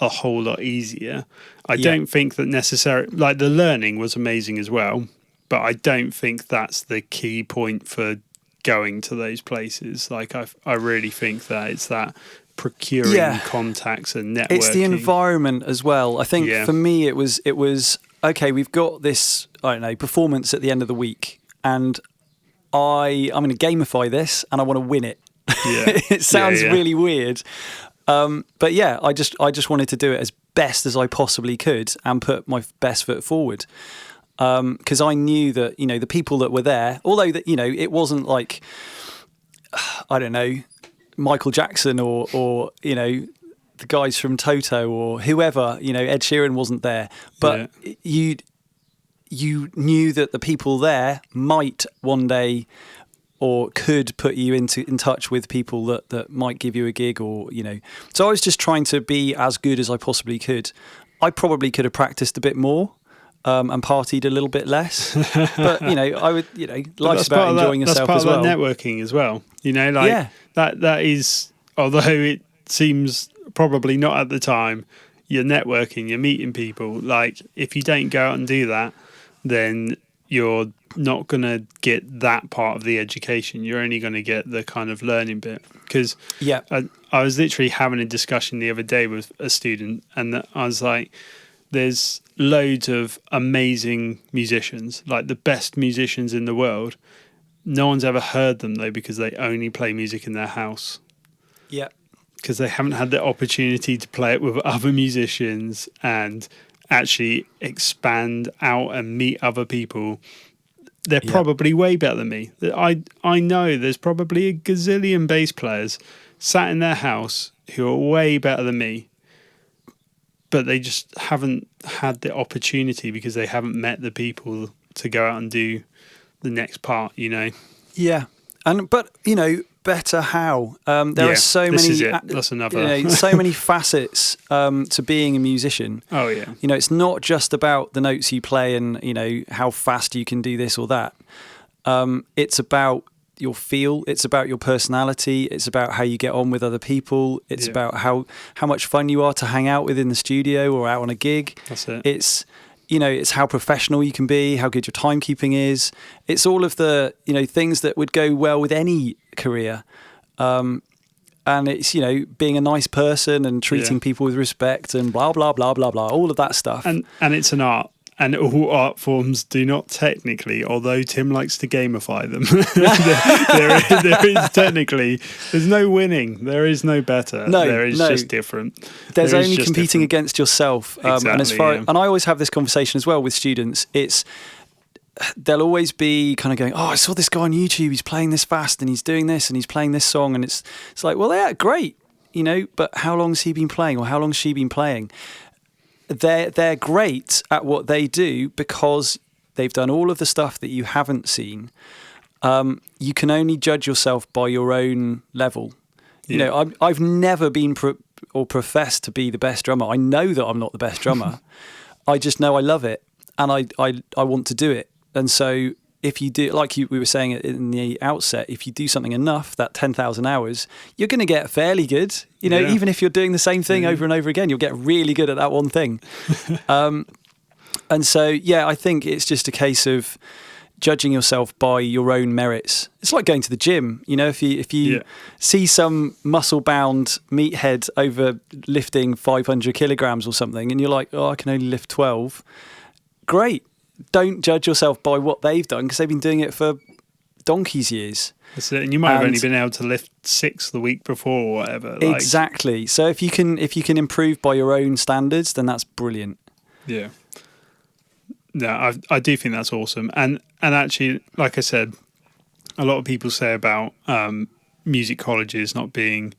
S1: a whole lot easier. I don't think that necessarily, like, the learning was amazing as well, but I don't think that's the key point for going to those places. Like, I really think that it's that procuring contacts and networking. It's
S2: the environment as well. I think for me it was okay, we've got this, I don't know, performance at the end of the week, and I'm going to gamify this and I want to win it. Yeah. It sounds really weird. But yeah, I just wanted to do it as best as I possibly could and put my best foot forward. Because I knew that, the people that were there, although that, it wasn't like, I don't know, Michael Jackson or the guys from Toto or whoever, Ed Sheeran wasn't there. But you knew that the people there might one day or could put you in touch with people that might give you a gig, or so I was just trying to be as good as I possibly could. I probably could have practiced a bit more and partied a little bit less, but I would, life's about enjoying yourself as well.
S1: That's part of that networking as well, that is, although it seems probably not at the time, you're networking, you're meeting people. Like, if you don't go out and do that, then you're not going to get that part of the education. You're only going to get the kind of learning bit. Because I was literally having a discussion the other day with a student, and I was like, there's loads of amazing musicians, like the best musicians in the world. No one's ever heard them, though, because they only play music in their house. Yeah. Because they haven't had the opportunity to play it with other musicians and actually expand out and meet other people. They're probably way better than me. I know there's probably a gazillion bass players sat in their house who are way better than me, but they just haven't had the opportunity because they haven't met the people to go out and do the next part,
S2: Yeah. But better how? There are so many.
S1: That's another.
S2: So many facets to being a musician.
S1: Oh yeah.
S2: It's not just about the notes you play and how fast you can do this or that. It's about your feel. It's about your personality. It's about how you get on with other people. It's about how much fun you are to hang out with in the studio or out on a gig.
S1: That's it.
S2: It's how professional you can be, how good your timekeeping is. It's all of the, things that would go well with any career. And it's, being a nice person and treating people with respect and blah, blah, blah, blah, blah, all of that stuff.
S1: And it's an art. And all art forms do not technically, although Tim likes to gamify them, there is technically, there's no winning. There is no better.
S2: No,
S1: there is just different.
S2: There's only competing against yourself.
S1: Exactly,
S2: and I always have this conversation as well with students. They'll always be kind of going, oh, I saw this guy on YouTube. He's playing this fast and he's doing this and he's playing this song. And it's like, well, yeah, great, but how long's he been playing or how long's she been playing? They're great at what they do because they've done all of the stuff that you haven't seen. You can only judge yourself by your own level.
S1: Yeah.
S2: I've never been or professed to be the best drummer. I know that I'm not the best drummer. I just know I love it and I want to do it. And so if you do, like we were saying in the outset, if you do something enough, that 10,000 hours, you're going to get fairly good. Even if you're doing the same thing over and over again, you'll get really good at that one thing. And so, I think it's just a case of judging yourself by your own merits. It's like going to the gym. If you see some muscle-bound meathead over lifting 500 kilograms or something, and you're like, oh, I can only lift 12. Great. Don't judge yourself by what they've done because they've been doing it for donkey's years.
S1: That's it. And you might have only been able to lift 6 the week before or whatever.
S2: Exactly. So if you can improve by your own standards, then that's brilliant.
S1: Yeah. No, I do think that's awesome. And actually, like I said, a lot of people say about music colleges not being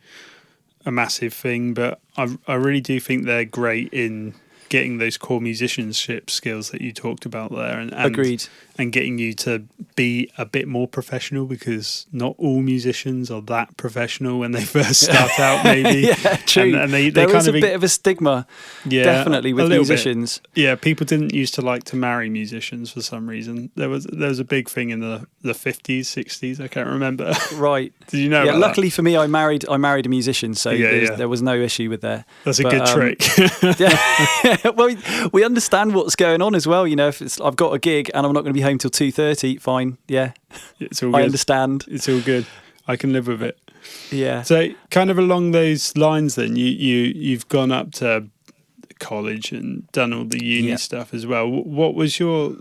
S1: a massive thing, but I really do think they're great in getting those core musicianship skills that you talked about there, and
S2: agreed,
S1: and getting you to be a bit more professional, because not all musicians are that professional when they first start out. Maybe,
S2: yeah, true.
S1: And they
S2: there
S1: kind
S2: is a bit of a stigma, definitely with musicians.
S1: Bit. Yeah, people didn't used to like to marry musicians for some reason. There was a big thing in the 50s, 60s. I can't remember.
S2: Right?
S1: Did you know?
S2: Yeah.
S1: About
S2: luckily
S1: that?
S2: for me, I married a musician, so there was no issue with that.
S1: That's a good trick.
S2: Yeah. Well, we understand what's going on as well. If I've got a gig and I'm not going to be home till 2:30, fine. Yeah,
S1: it's all good.
S2: I understand.
S1: It's all good. I can live with it.
S2: Yeah.
S1: So, kind of along those lines, then you've gone up to college and done all the uni stuff as well. What was your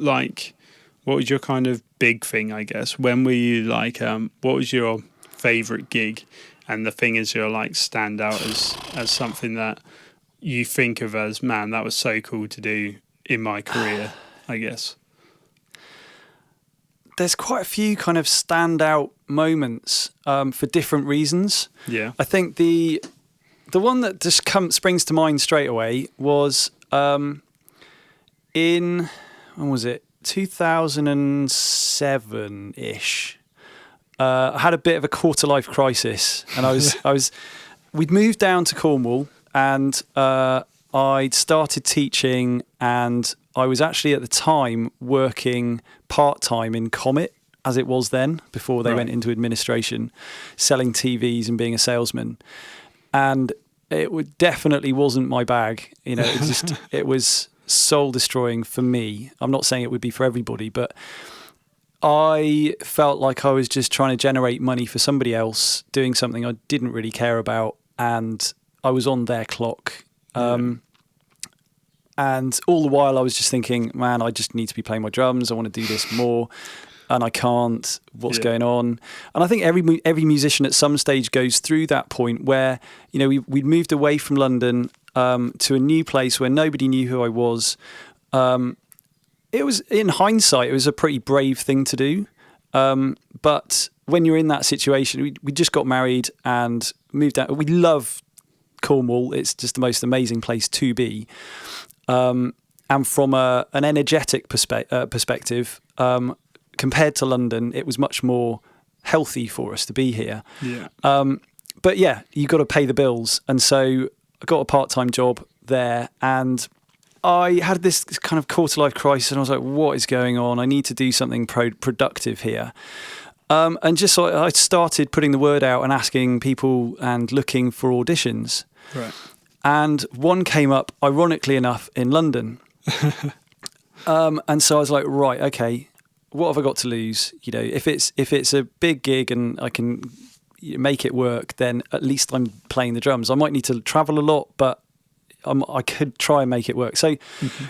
S1: kind of big thing? I guess when were you like? What was your favourite gig? And the thing is, you're like stand out as something that you think of as, man, that was so cool to do in my career, I guess.
S2: There's quite a few kind of standout moments for different reasons.
S1: Yeah.
S2: I think the one that just springs to mind straight away was when was it? 2007-ish. I had a bit of a quarter-life crisis, and we'd moved down to Cornwall, and I'd started teaching, and I was actually at the time working part-time in Comet, as it was then, before they went into administration, selling TVs and being a salesman. And it definitely wasn't my bag. It was soul-destroying for me. I'm not saying it would be for everybody, but I felt like I was just trying to generate money for somebody else, doing something I didn't really care about, and I was on their clock. And all the while I was just thinking, man, I just need to be playing my drums. I want to do this more, and I can't. What's going on? And I think every musician at some stage goes through that point where, we'd moved away from London to a new place where nobody knew who I was. It was, in hindsight, it was a pretty brave thing to do. But when you're in that situation, we just got married and moved out. We love Cornwall. It's just the most amazing place to be. And from an energetic perspective, compared to London, it was much more healthy for us to be here.
S1: Yeah.
S2: But yeah, you got to pay the bills. And so I got a part-time job there, and I had this kind of quarter-life crisis, and I was like, what is going on? I need to do something productive here. And just so I started putting the word out and asking people and looking for auditions.
S1: Right.
S2: And one came up, ironically enough, in London. And so I was like, right, okay, what have I got to lose? If it's a big gig and I can make it work, then at least I'm playing the drums. I might need to travel a lot, but I could try and make it work. So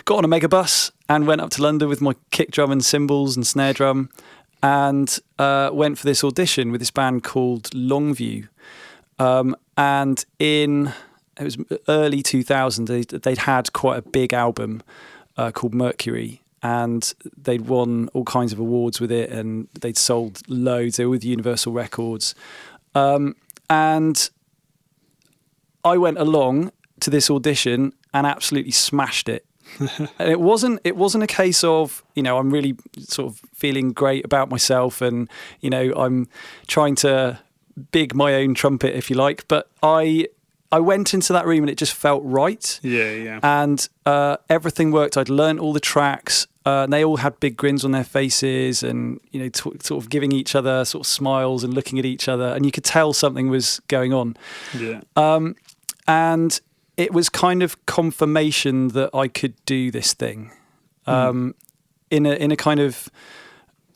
S2: got on a megabus and went up to London with my kick drum and cymbals and snare drum, and went for this audition with this band called Longview. And it was early 2000, they'd had quite a big album called Mercury, and they'd won all kinds of awards with it, and they'd sold loads. They were with Universal Records. And I went along to this audition and absolutely smashed it. And it wasn't a case of, I'm really sort of feeling great about myself and, I'm trying to big my own trumpet, if you like. But I went into that room and it just felt right.
S1: Yeah.
S2: And everything worked. I'd learnt all the tracks. And they all had big grins on their faces and, sort of giving each other sort of smiles and looking at each other. And you could tell something was going on.
S1: Yeah.
S2: And it was kind of confirmation that I could do this thing in a kind of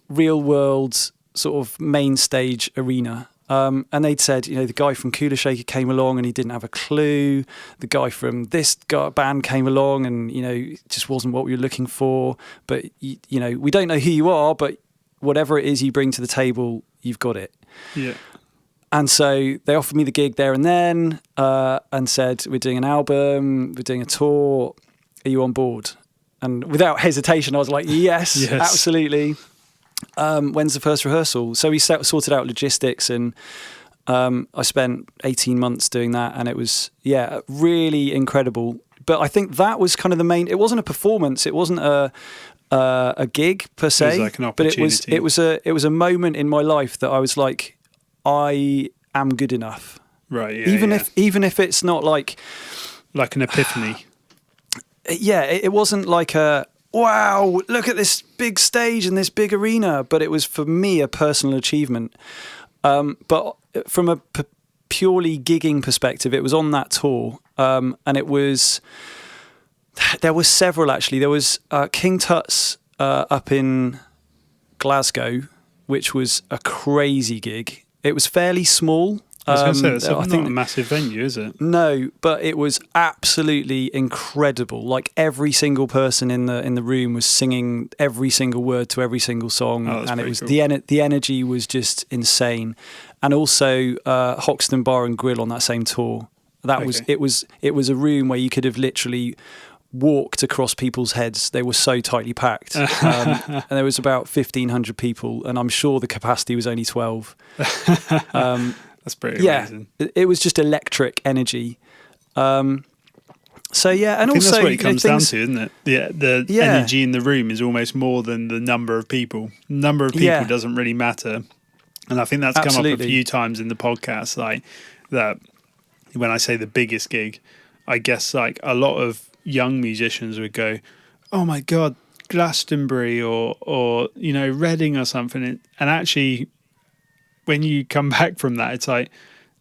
S2: real world sort of main stage arena. And they'd said, the guy from Kula Shaker came along and he didn't have a clue. The guy from this band came along and, it just wasn't what we were looking for. But, we don't know who you are, but whatever it is you bring to the table, you've got it.
S1: Yeah.
S2: And so they offered me the gig there and then and said, we're doing an album, we're doing a tour. Are you on board? And without hesitation, I was like, yes. Absolutely. When's the first rehearsal? So we sorted out logistics, and I spent 18 months doing that, and it was really incredible. But I think that was kind of the main. It wasn't a performance. It wasn't a gig per se.
S1: It was like an opportunity.
S2: But it was a moment in my life that I was like, I am good enough.
S1: Right. Yeah.
S2: Even if it's not like
S1: an epiphany.
S2: Yeah. It wasn't like a, wow, look at this big stage and this big arena. But it was, for me, a personal achievement. But from a purely gigging perspective, it was on that tour. And there were several, actually. There was King Tut's up in Glasgow, which was a crazy gig. It was fairly small.
S1: I was going to say, it's not a massive venue, is it?
S2: No, but it was absolutely incredible. Like, every single person in the room was singing every single word to every single song, and it was cool. The energy was just insane. And also Hoxton Bar and Grill on that same tour. It was a room where you could have literally walked across people's heads. They were so tightly packed. And there was about 1,500 people, and I'm sure the capacity was only 12.
S1: That's pretty amazing.
S2: It was just electric energy. And
S1: I think
S2: also
S1: that's what it comes down to, isn't it? The energy in the room is almost more than the number of people. The number of people doesn't really matter. And I think that's come up a few times in the podcast, like that. When I say the biggest gig, I guess like a lot of young musicians would go, oh my God, Glastonbury or Reading or something. And actually, when you come back from that, it's like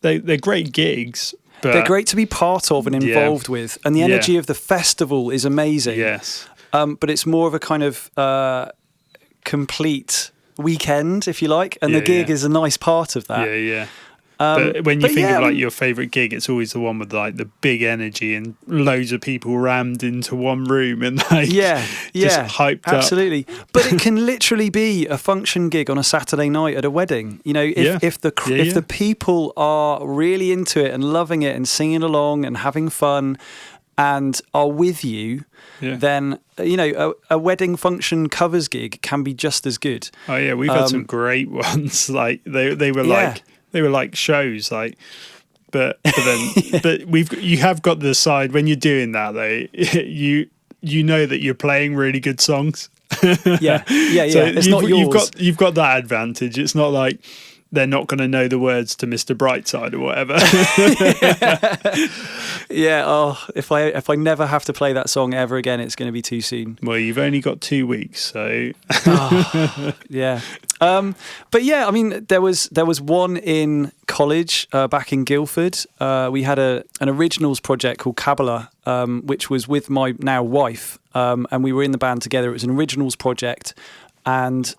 S1: they're great gigs. But
S2: they're great to be part of and involved with. And the energy of the festival is amazing.
S1: Yes.
S2: But it's more of a kind of complete weekend, if you like. And the gig is a nice part of that.
S1: Yeah. But when you think of like your favourite gig, it's always the one with like the big energy and loads of people rammed into one room and like just hyped up.
S2: Absolutely. But it can literally be a function gig on a Saturday night at a wedding. If the people are really into it and loving it and singing along and having fun and are with you, then a wedding function covers gig can be just as good.
S1: Oh yeah, we've had some great ones. Like they were like. They were like shows, like, but you have got the side when you're doing that though. You know that you're playing really good songs.
S2: Yeah.
S1: So
S2: it's not yours.
S1: You've got that advantage. It's not like they're not going to know the words to Mr. Brightside or whatever.
S2: Yeah. Oh, if I never have to play that song ever again, it's going to be too soon.
S1: Well, you've only got 2 weeks, so.
S2: Yeah. But yeah, I mean, there was one in college back in Guildford. We had an originals project called Kabbalah, which was with my now wife, and we were in the band together. It was an originals project, and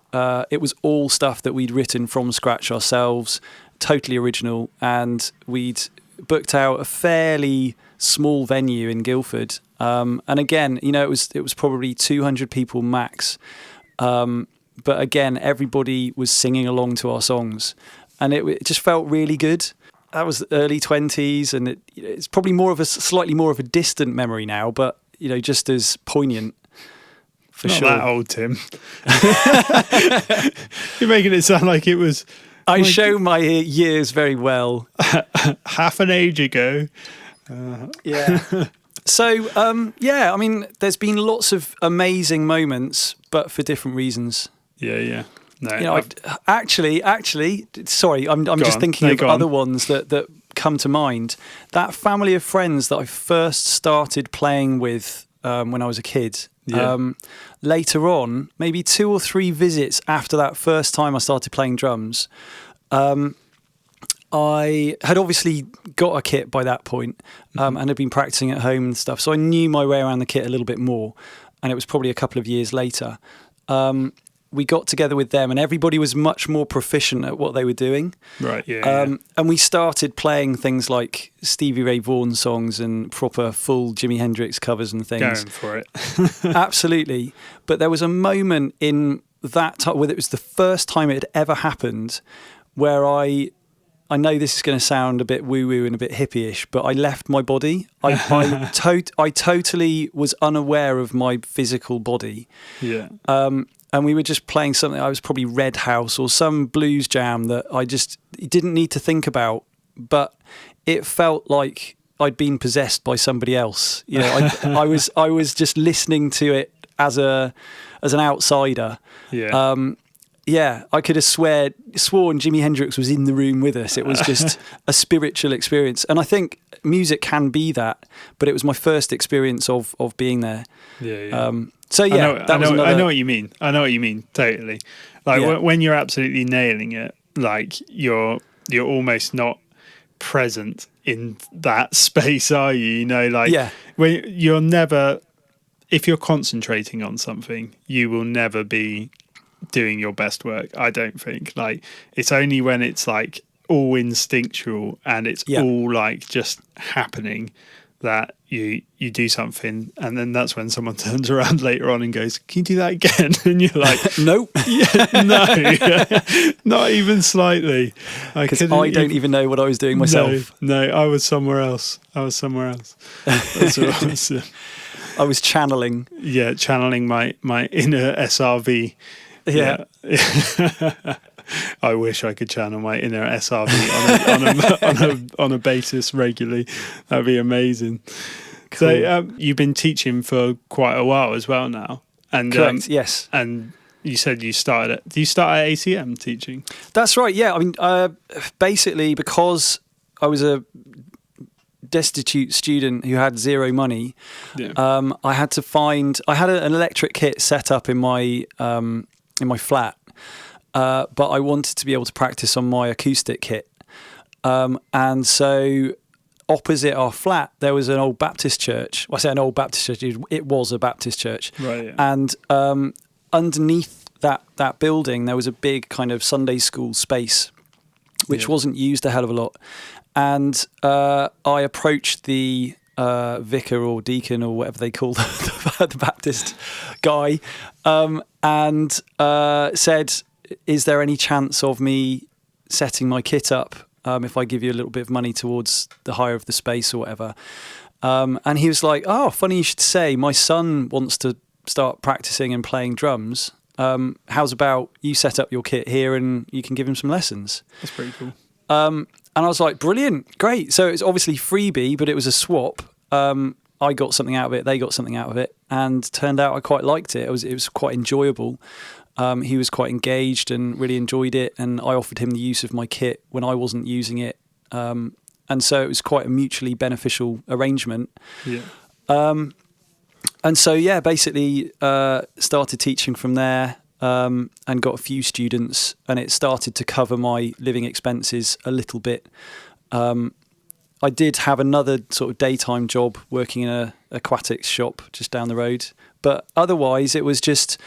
S2: it was all stuff that we'd written from scratch ourselves, totally original, and we'd booked out a fairly small venue in Guildford, and again, it was probably 200 people max, but again, everybody was singing along to our songs, and it just felt really good. That was the early 20s, and it's probably slightly more of a distant memory now, but just as poignant. For
S1: Not
S2: sure.
S1: that old, Tim. You're making it sound like it was.
S2: I show my years very well.
S1: Half an age ago.
S2: Yeah. So, I mean, there's been lots of amazing moments, but for different reasons.
S1: Yeah. No,
S2: actually, sorry, I'm just thinking of other ones that come to mind. That family of friends that I first started playing with when I was a kid. Yeah. Later on, maybe 2 or 3 visits after that first time I started playing drums, I had obviously got a kit by that point, and had been practicing at home and stuff. So I knew my way around the kit a little bit more. And it was probably a couple of years later. We got together with them, and everybody was much more proficient at what they were doing.
S1: Right, yeah.
S2: And we started playing things like Stevie Ray Vaughan songs and proper full Jimi Hendrix covers and things.
S1: Going for it.
S2: Absolutely. But there was a moment in that time, where it was the first time it had ever happened, where I know this is going to sound a bit woo-woo and a bit hippie-ish, but I left my body. I totally was unaware of my physical body.
S1: Yeah.
S2: And we were just playing something, I was probably Red House or some blues jam that I just didn't need to think about, but it felt like I'd been possessed by somebody else. I was just listening to it as an outsider.
S1: Yeah.
S2: I could have sworn Jimi Hendrix was in the room with us. It was just a spiritual experience. And I think music can be that, but it was my first experience of being there.
S1: Yeah.
S2: So yeah,
S1: I know what you mean. I know what you mean. Totally. Like when you're absolutely nailing it, like you're almost not present in that space, are you? When you're never, if you're concentrating on something, you will never be doing your best work. I don't think. Like it's only when it's like all instinctual and it's all like just happening that you do something, and then that's when someone turns around later on and goes, "Can you do that again?" And you're like,
S2: "Nope,
S1: no, not even slightly."
S2: Because I don't even know what I was doing myself.
S1: No, I was somewhere else. That's what I was.
S2: I was channeling.
S1: Yeah, channeling my inner SRV.
S2: Yeah.
S1: I wish I could channel my inner SRV on a basis regularly. That'd be amazing. Cool. So you've been teaching for quite a while as well now. And
S2: correct, yes.
S1: And you said do you start at ACM teaching?
S2: That's right, yeah. I mean, basically because I was a destitute student who had zero money, I had an electric kit set up in my flat. But I wanted to be able to practice on my acoustic kit. And so opposite our flat, there was an old Baptist church. Well, I say an old Baptist church, it was a Baptist church.
S1: Right, yeah.
S2: And underneath that building, there was a big kind of Sunday school space, which wasn't used a hell of a lot. And I approached the vicar or deacon or whatever they call the Baptist guy, and said, "Is there any chance of me setting my kit up if I give you a little bit of money towards the hire of the space or whatever?" And he was like, "Oh, funny you should say. My son wants to start practicing and playing drums. How's about you set up your kit here and you can give him some lessons?"
S1: That's pretty cool.
S2: And I was like, brilliant, great. So it's obviously freebie, but it was a swap. I got something out of it, they got something out of it, and turned out I quite liked it. It was quite enjoyable. He was quite engaged and really enjoyed it, and I offered him the use of my kit when I wasn't using it. And so it was quite a mutually beneficial arrangement.
S1: Yeah.
S2: And so, basically started teaching from there, and got a few students, and it started to cover my living expenses a little bit. I did have another sort of daytime job working in a aquatics shop just down the road, but otherwise it was just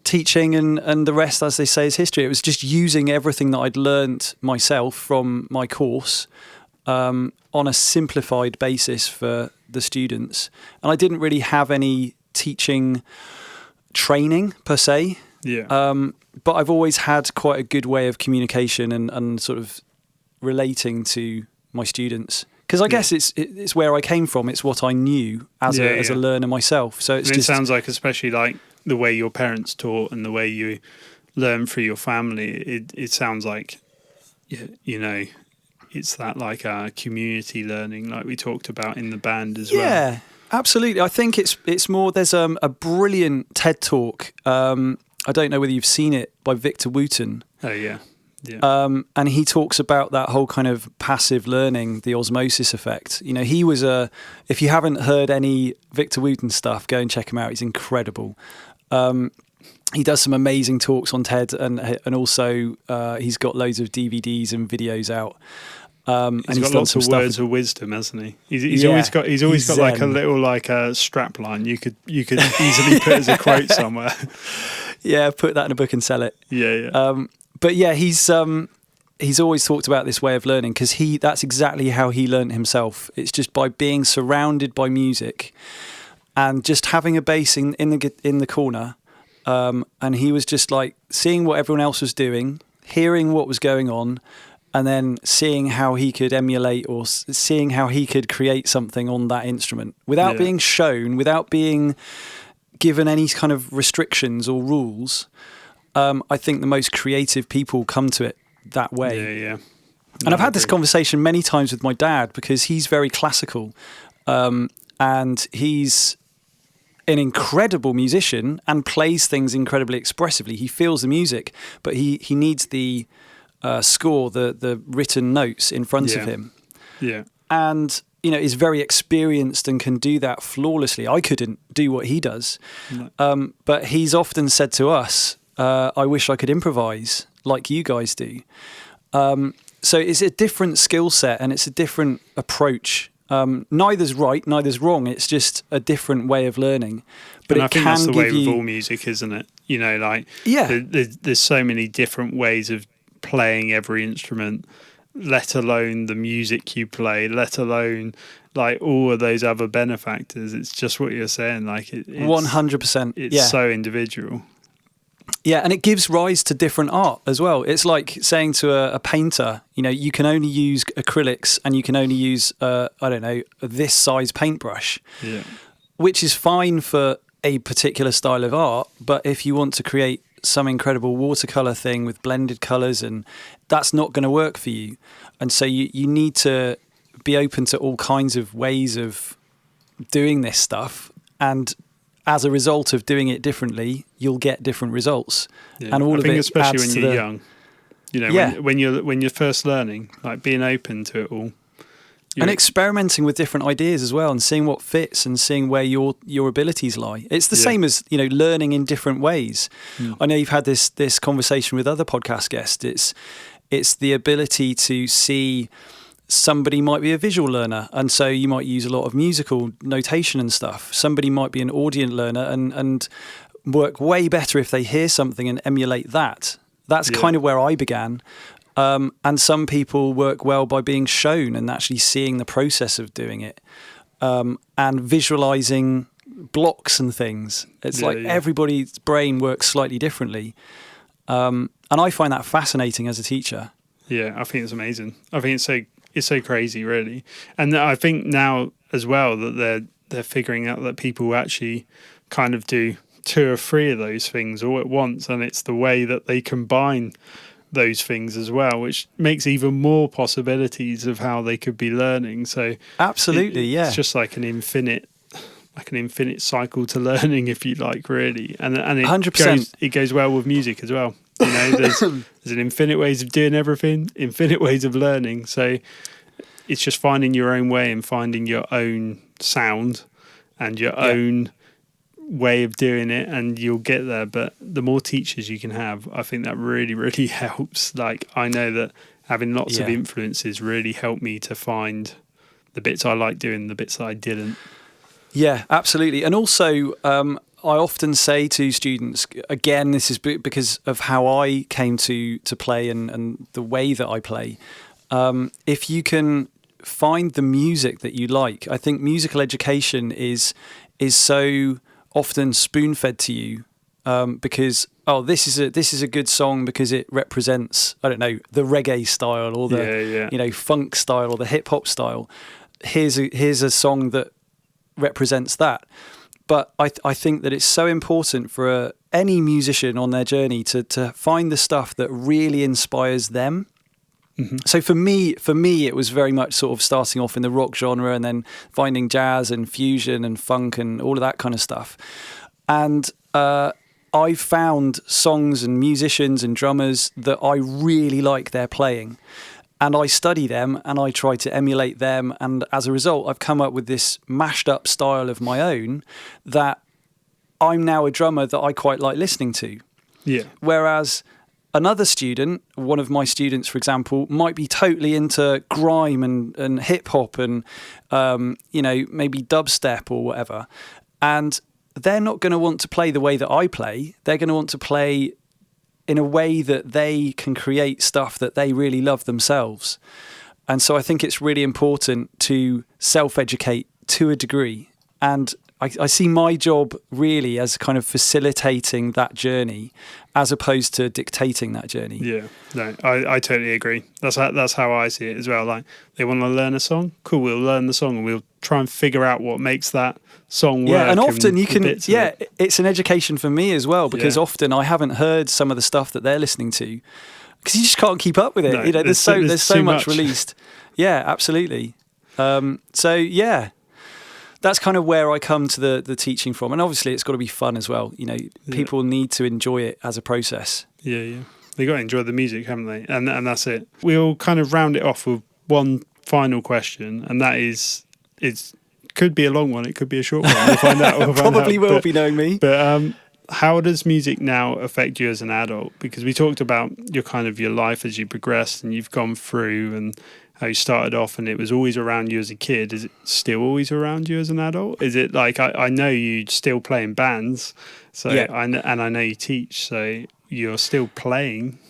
S2: teaching and the rest, as they say, is history. It was just using everything that I'd learnt myself from my course on a simplified basis for the students. And I didn't really have any teaching training per se.
S1: Yeah.
S2: But I've always had quite a good way of communication and sort of relating to my students. Because I guess it's where I came from. It's what I knew as a learner myself. So it
S1: sounds like, especially like the way your parents taught and the way you learn through your family, it sounds like, you know, it's that like community learning like we talked about in the band as well. Yeah,
S2: absolutely. I think it's more, there's a brilliant TED Talk, I don't know whether you've seen it, by Victor Wooten.
S1: Oh, yeah. Yeah.
S2: And he talks about that whole kind of passive learning, the osmosis effect. You know, he was if you haven't heard any Victor Wooten stuff, go and check him out. He's incredible. He does some amazing talks on TED, and also he's got loads of DVDs and videos out.
S1: And he's got lots of words of wisdom, hasn't he? He's always got like a little like a strap line you could easily put as a quote somewhere.
S2: Yeah, put that in a book and sell it.
S1: Yeah.
S2: But yeah, he's always talked about this way of learning because that's exactly how he learned himself. It's just by being surrounded by music and just having a bass in the corner. And he was just like seeing what everyone else was doing, hearing what was going on, and then seeing how he could emulate or seeing how he could create something on that instrument without being shown, without being given any kind of restrictions or rules. I think the most creative people come to it that way.
S1: Yeah.
S2: And I've had this conversation many times with my dad because he's very classical, and he's an incredible musician and plays things incredibly expressively. He feels the music, but he needs the score, the written notes in front of him.
S1: Yeah.
S2: And, you know, is very experienced and can do that flawlessly. I couldn't do what he does. No. But he's often said to us, I wish I could improvise like you guys do. So it's a different skill set and it's a different approach. Neither's right, neither's wrong. It's just a different way of learning. But
S1: I think that's the way with all music, isn't it? You know, like there's so many different ways of playing every instrument, let alone the music you play, let alone like all of those other benefactors. It's just what you're saying, like it's
S2: 100%.
S1: It's so individual.
S2: Yeah, and it gives rise to different art as well. It's like saying to a painter, you know, you can only use acrylics and you can only use, this size paintbrush, which is fine for a particular style of art. But if you want to create some incredible watercolor thing with blended colors, and that's not going to work for you. And so you need to be open to all kinds of ways of doing this stuff. And as a result of doing it differently, you'll get different results.
S1: Yeah.
S2: And all of it,
S1: especially when you're young, you know, when you're first learning, like being open to it all.
S2: And experimenting with different ideas as well, and seeing what fits and seeing where your abilities lie. It's the same as, you know, learning in different ways. I know you've had this conversation with other podcast guests. It's the ability to see somebody might be a visual learner, and so you might use a lot of musical notation and stuff. Somebody might be an audient learner and work way better if they hear something and emulate that. That's kind of where I began. And some people work well by being shown and actually seeing the process of doing it, and visualizing blocks and things. It's everybody's brain works slightly differently. And I find that fascinating as a teacher.
S1: Yeah, I think it's amazing. I think it's so crazy, really. And I think now as well that they're figuring out that people actually kind of do 2 or 3 of those things all at once, and it's the way that they combine those things as well, which makes even more possibilities of how they could be learning. So
S2: absolutely,
S1: it's just like an infinite cycle to learning, if you like, really. And it
S2: 100%.
S1: Goes well with music as well. You know, there's an infinite ways of doing everything, infinite ways of learning. So it's just finding your own way and finding your own sound and your own way of doing it, and you'll get there. But the more teachers you can have, I think that really, really helps. Like, I know that having lots of influences really helped me to find the bits I like doing, the bits that I didn't.
S2: Yeah, absolutely. And also, often say to students, again, this is because of how I came to play and the way that I play. If you can find the music that you like, I think musical education is so often spoon-fed to you because this is a good song because it represents, I don't know, the reggae style or the funk style or the hip hop style. Here's a song that represents that. But I think that it's so important for any musician on their journey to find the stuff that really inspires them. Mm-hmm. So for me, it was very much sort of starting off in the rock genre and then finding jazz and fusion and funk and all of that kind of stuff. And I found songs and musicians and drummers that I really like their playing. And I study them and I try to emulate them. And as a result, I've come up with this mashed up style of my own that I'm now a drummer that I quite like listening to.
S1: Yeah.
S2: Whereas another student, one of my students, for example, might be totally into grime and hip hop and, maybe dubstep or whatever. And they're not going to want to play the way that I play. They're going to want to play in a way that they can create stuff that they really love themselves. And so I think it's really important to self-educate to a degree. And I see my job really as kind of facilitating that journey as opposed to dictating that journey.
S1: Yeah, no, I totally agree. That's how I see it as well. Like, they want to learn a song, cool, we'll learn the song and we'll try and figure out what makes that song work.
S2: Yeah, and often you can, it's an education for me as well, because often I haven't heard some of the stuff that they're listening to because you just can't keep up with it.
S1: No,
S2: there's so much released. Yeah, absolutely. That's kind of where I come to the teaching from. And obviously it's got to be fun as well. People need to enjoy it as a process.
S1: Yeah. They got to enjoy the music, haven't they? And that's it. We'll kind of round it off with one final question, and that is, it could be a long one, it could be a short one. We'll find out.
S2: Probably will be, knowing me.
S1: But how does music now affect you as an adult? Because we talked about your life as you progressed and you've gone through, and how you started off and it was always around you as a kid. Is it still always around you as an adult? Is it like, I know you still play in bands, so yeah. And I know you teach, so you're still playing.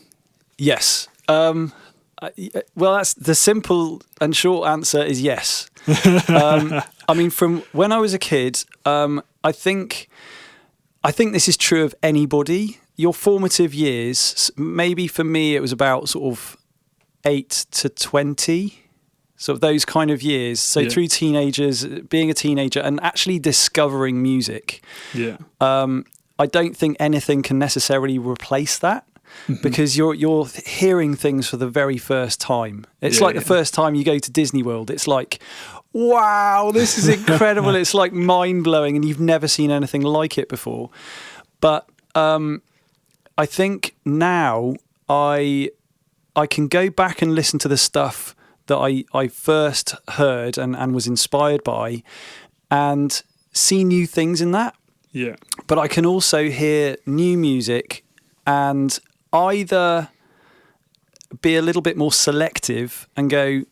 S1: Yes.
S2: Well, that's the simple and short answer is yes. From when I was a kid, I think this is true of anybody. Your formative years, maybe for me it was about sort of 8 to 20, sort of those kind of years. So through teenagers, being a teenager and actually discovering music.
S1: Yeah.
S2: I don't think anything can necessarily replace that. Mm-hmm. Because you're hearing things for the very first time. It's like the first time you go to Disney World. It's like, wow, this is incredible. It's like mind-blowing and you've never seen anything like it before. But I think now I can go back and listen to the stuff that I first heard and was inspired by and see new things in that.
S1: Yeah.
S2: But I can also hear new music and either be a little bit more selective and go,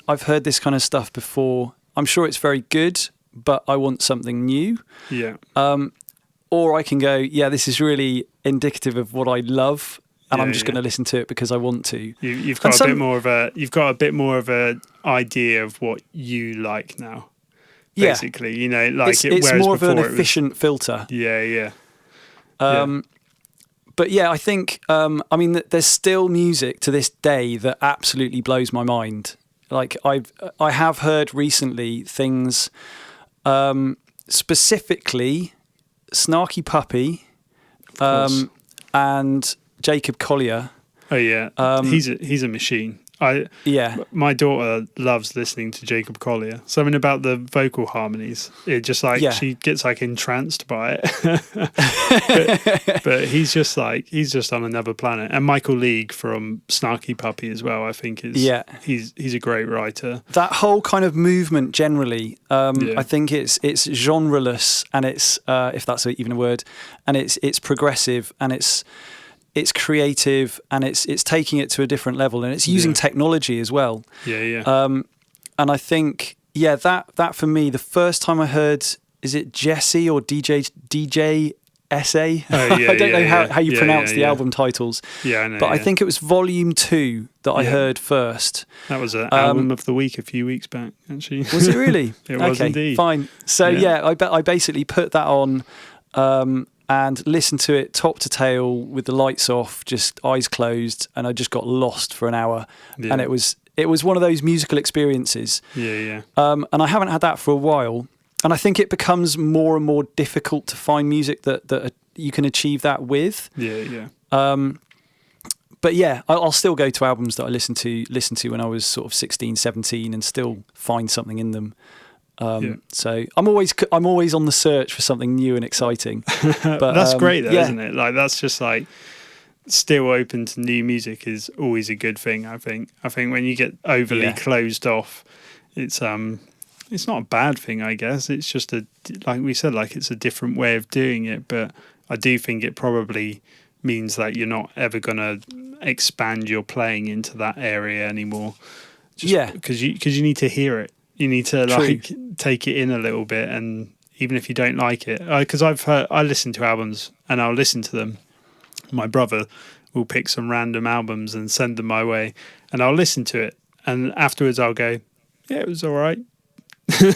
S2: I've heard this kind of stuff before. I'm sure it's very good, but I want something new.
S1: Yeah.
S2: Or I can go, this is really indicative of what I love, and I'm just going to listen to it because I want to.
S1: You've got a bit more of a idea of what you like now. Basically,
S2: it's more of an efficient filter.
S1: Yeah.
S2: But I think, there's still music to this day that absolutely blows my mind. Like I have heard recently things, specifically Snarky Puppy, and Jacob Collier.
S1: Oh yeah, he's a machine. My daughter loves listening to Jacob Collier. Something about the vocal harmonies. It just she gets entranced by it. but he's just on another planet. And Michael League from Snarky Puppy as well, I think he's a great writer.
S2: That whole kind of movement generally, I think it's genreless and it's if that's even a word, and it's progressive and it's creative and it's taking it to a different level and it's using technology as well. And I think that for me, the first time I heard, is it Jesse or DJ essay.
S1: Oh, yeah,
S2: I don't know how you pronounce the
S1: yeah.
S2: album titles.
S1: Yeah, I know.
S2: But I think it was Volume 2 that I heard first.
S1: That was an album of the week a few weeks back, actually.
S2: Was it really?
S1: It was indeed.
S2: Fine. So I basically put that on and listened to it top to tail with the lights off, just eyes closed, and I just got lost for an hour. Yeah. And it was one of those musical experiences.
S1: Yeah.
S2: And I haven't had that for a while. And I think it becomes more and more difficult to find music that you can achieve that with.
S1: Yeah.
S2: But yeah, I'll still go to albums that I listened to when I was sort of 16, 17 and still find something in them. So I'm always on the search for something new and exciting. But
S1: that's great though, isn't it? Like that's just like still open to new music is always a good thing, I think. I think when you get overly closed off, it's not a bad thing, I guess. It's just like we said, like it's a different way of doing it. But I do think it probably means that you're not ever going to expand your playing into that area anymore. Because you need to hear it. You need to like take it in a little bit, and even if you don't like it, because I listen to albums and I'll listen to them. My brother will pick some random albums and send them my way, and I'll listen to it, and afterwards I'll go, yeah, it was all right.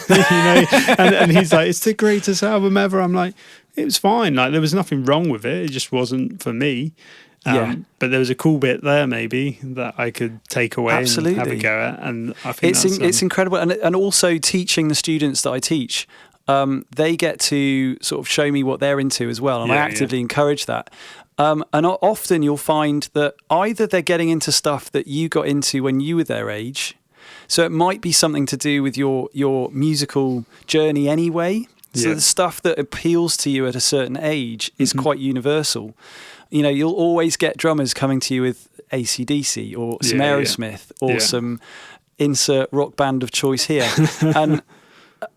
S1: and he's like, it's the greatest album ever. I'm like, it was fine. Like there was nothing wrong with it. It just wasn't for me. But there was a cool bit there maybe that I could take away and have a go at. And I think
S2: it's incredible. And also teaching the students that I teach, they get to sort of show me what they're into as well. And I actively encourage that. And often you'll find that either they're getting into stuff that you got into when you were their age. So it might be something to do with your musical journey anyway. So the stuff that appeals to you at a certain age is quite universal. You know, you'll always get drummers coming to you with AC/DC or some Aerosmith or some insert rock band of choice here.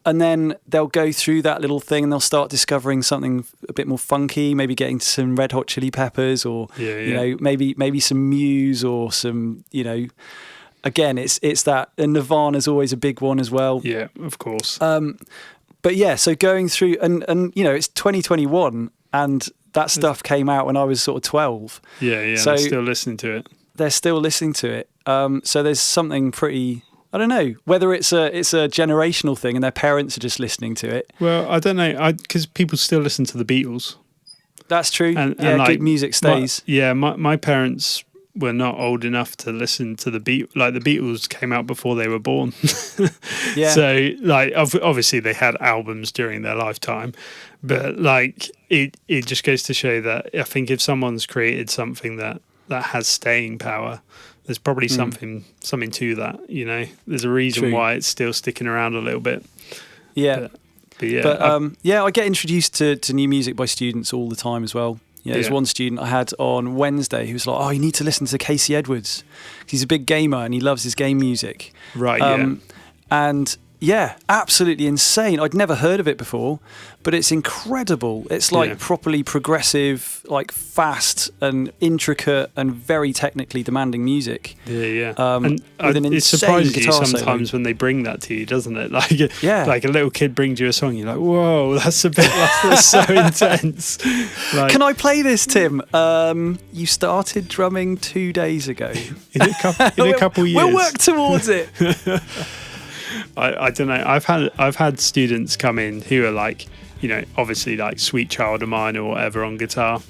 S2: And then they'll go through that little thing and they'll start discovering something a bit more funky, maybe getting to some Red Hot Chili Peppers or, you know, maybe some Muse or some, you know... Again, it's that, and Nirvana's always a big one as well. Yeah,
S1: of course.
S2: But yeah, so going through, and you know, it's 2021, and that stuff came out when I was sort of 12.
S1: Yeah, so they're still listening to it.
S2: They're still listening to it. So there's something pretty, I don't know, whether it's a generational thing and their parents are just listening to it.
S1: Well, I don't know, because people still listen to the Beatles.
S2: That's true. And like, good music stays.
S1: My parents were not old enough to listen to the Beatles came out before they were born. So like obviously they had albums during their lifetime, but like it just goes to show that I think if someone's created something that has staying power, there's probably something to that, you know. There's a reason why it's still sticking around a little bit. I get introduced to new music by students all the time as well.
S2: There's one student I had on Wednesday who was like, oh, you need to listen to Casey Edwards. He's a big gamer and he loves his game music.
S1: Right,
S2: And yeah, absolutely insane. I'd never heard of it before, but it's incredible. It's like properly progressive, like fast and intricate and very technically demanding music.
S1: And it surprises you sometimes when they bring that to you, doesn't it? Like, like a little kid brings you a song, you're like, whoa, that's so intense. Like,
S2: can I play this, Tim? You started drumming 2 days ago.
S1: In a couple years.
S2: We'll work towards it.
S1: I don't know. I've had students come in who are like, you know, obviously like Sweet Child of Mine or whatever on guitar,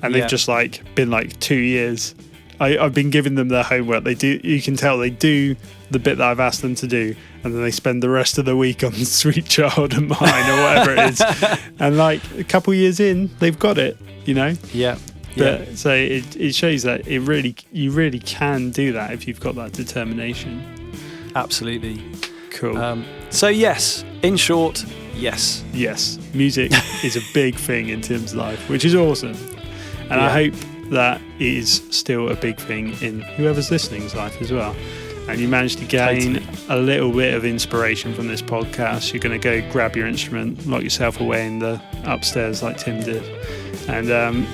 S1: and they've just like been like 2 years. I've been giving them their homework. You can tell they do the bit that I've asked them to do, and then they spend the rest of the week on Sweet Child of Mine or whatever it is. And like a couple years in, they've got it, you know. But so it shows that you really can do that if you've got that determination.
S2: Absolutely.
S1: Cool.
S2: So yes, in short, yes.
S1: Yes, music is a big thing in Tim's life, which is awesome. And I hope that it is still a big thing in whoever's listening's life as well. And you managed to gain a little bit of inspiration from this podcast. You're going to go grab your instrument, lock yourself away in the upstairs like Tim did, and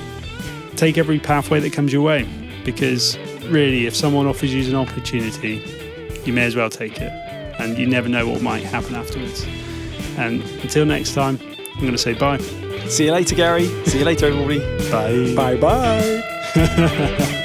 S1: take every pathway that comes your way. Because really, if someone offers you an opportunity, you may as well take it. And you never know what might happen afterwards. And until next time, I'm going to say bye.
S2: See you later, Gary. See you later, everybody.
S1: Bye.
S2: Bye-bye.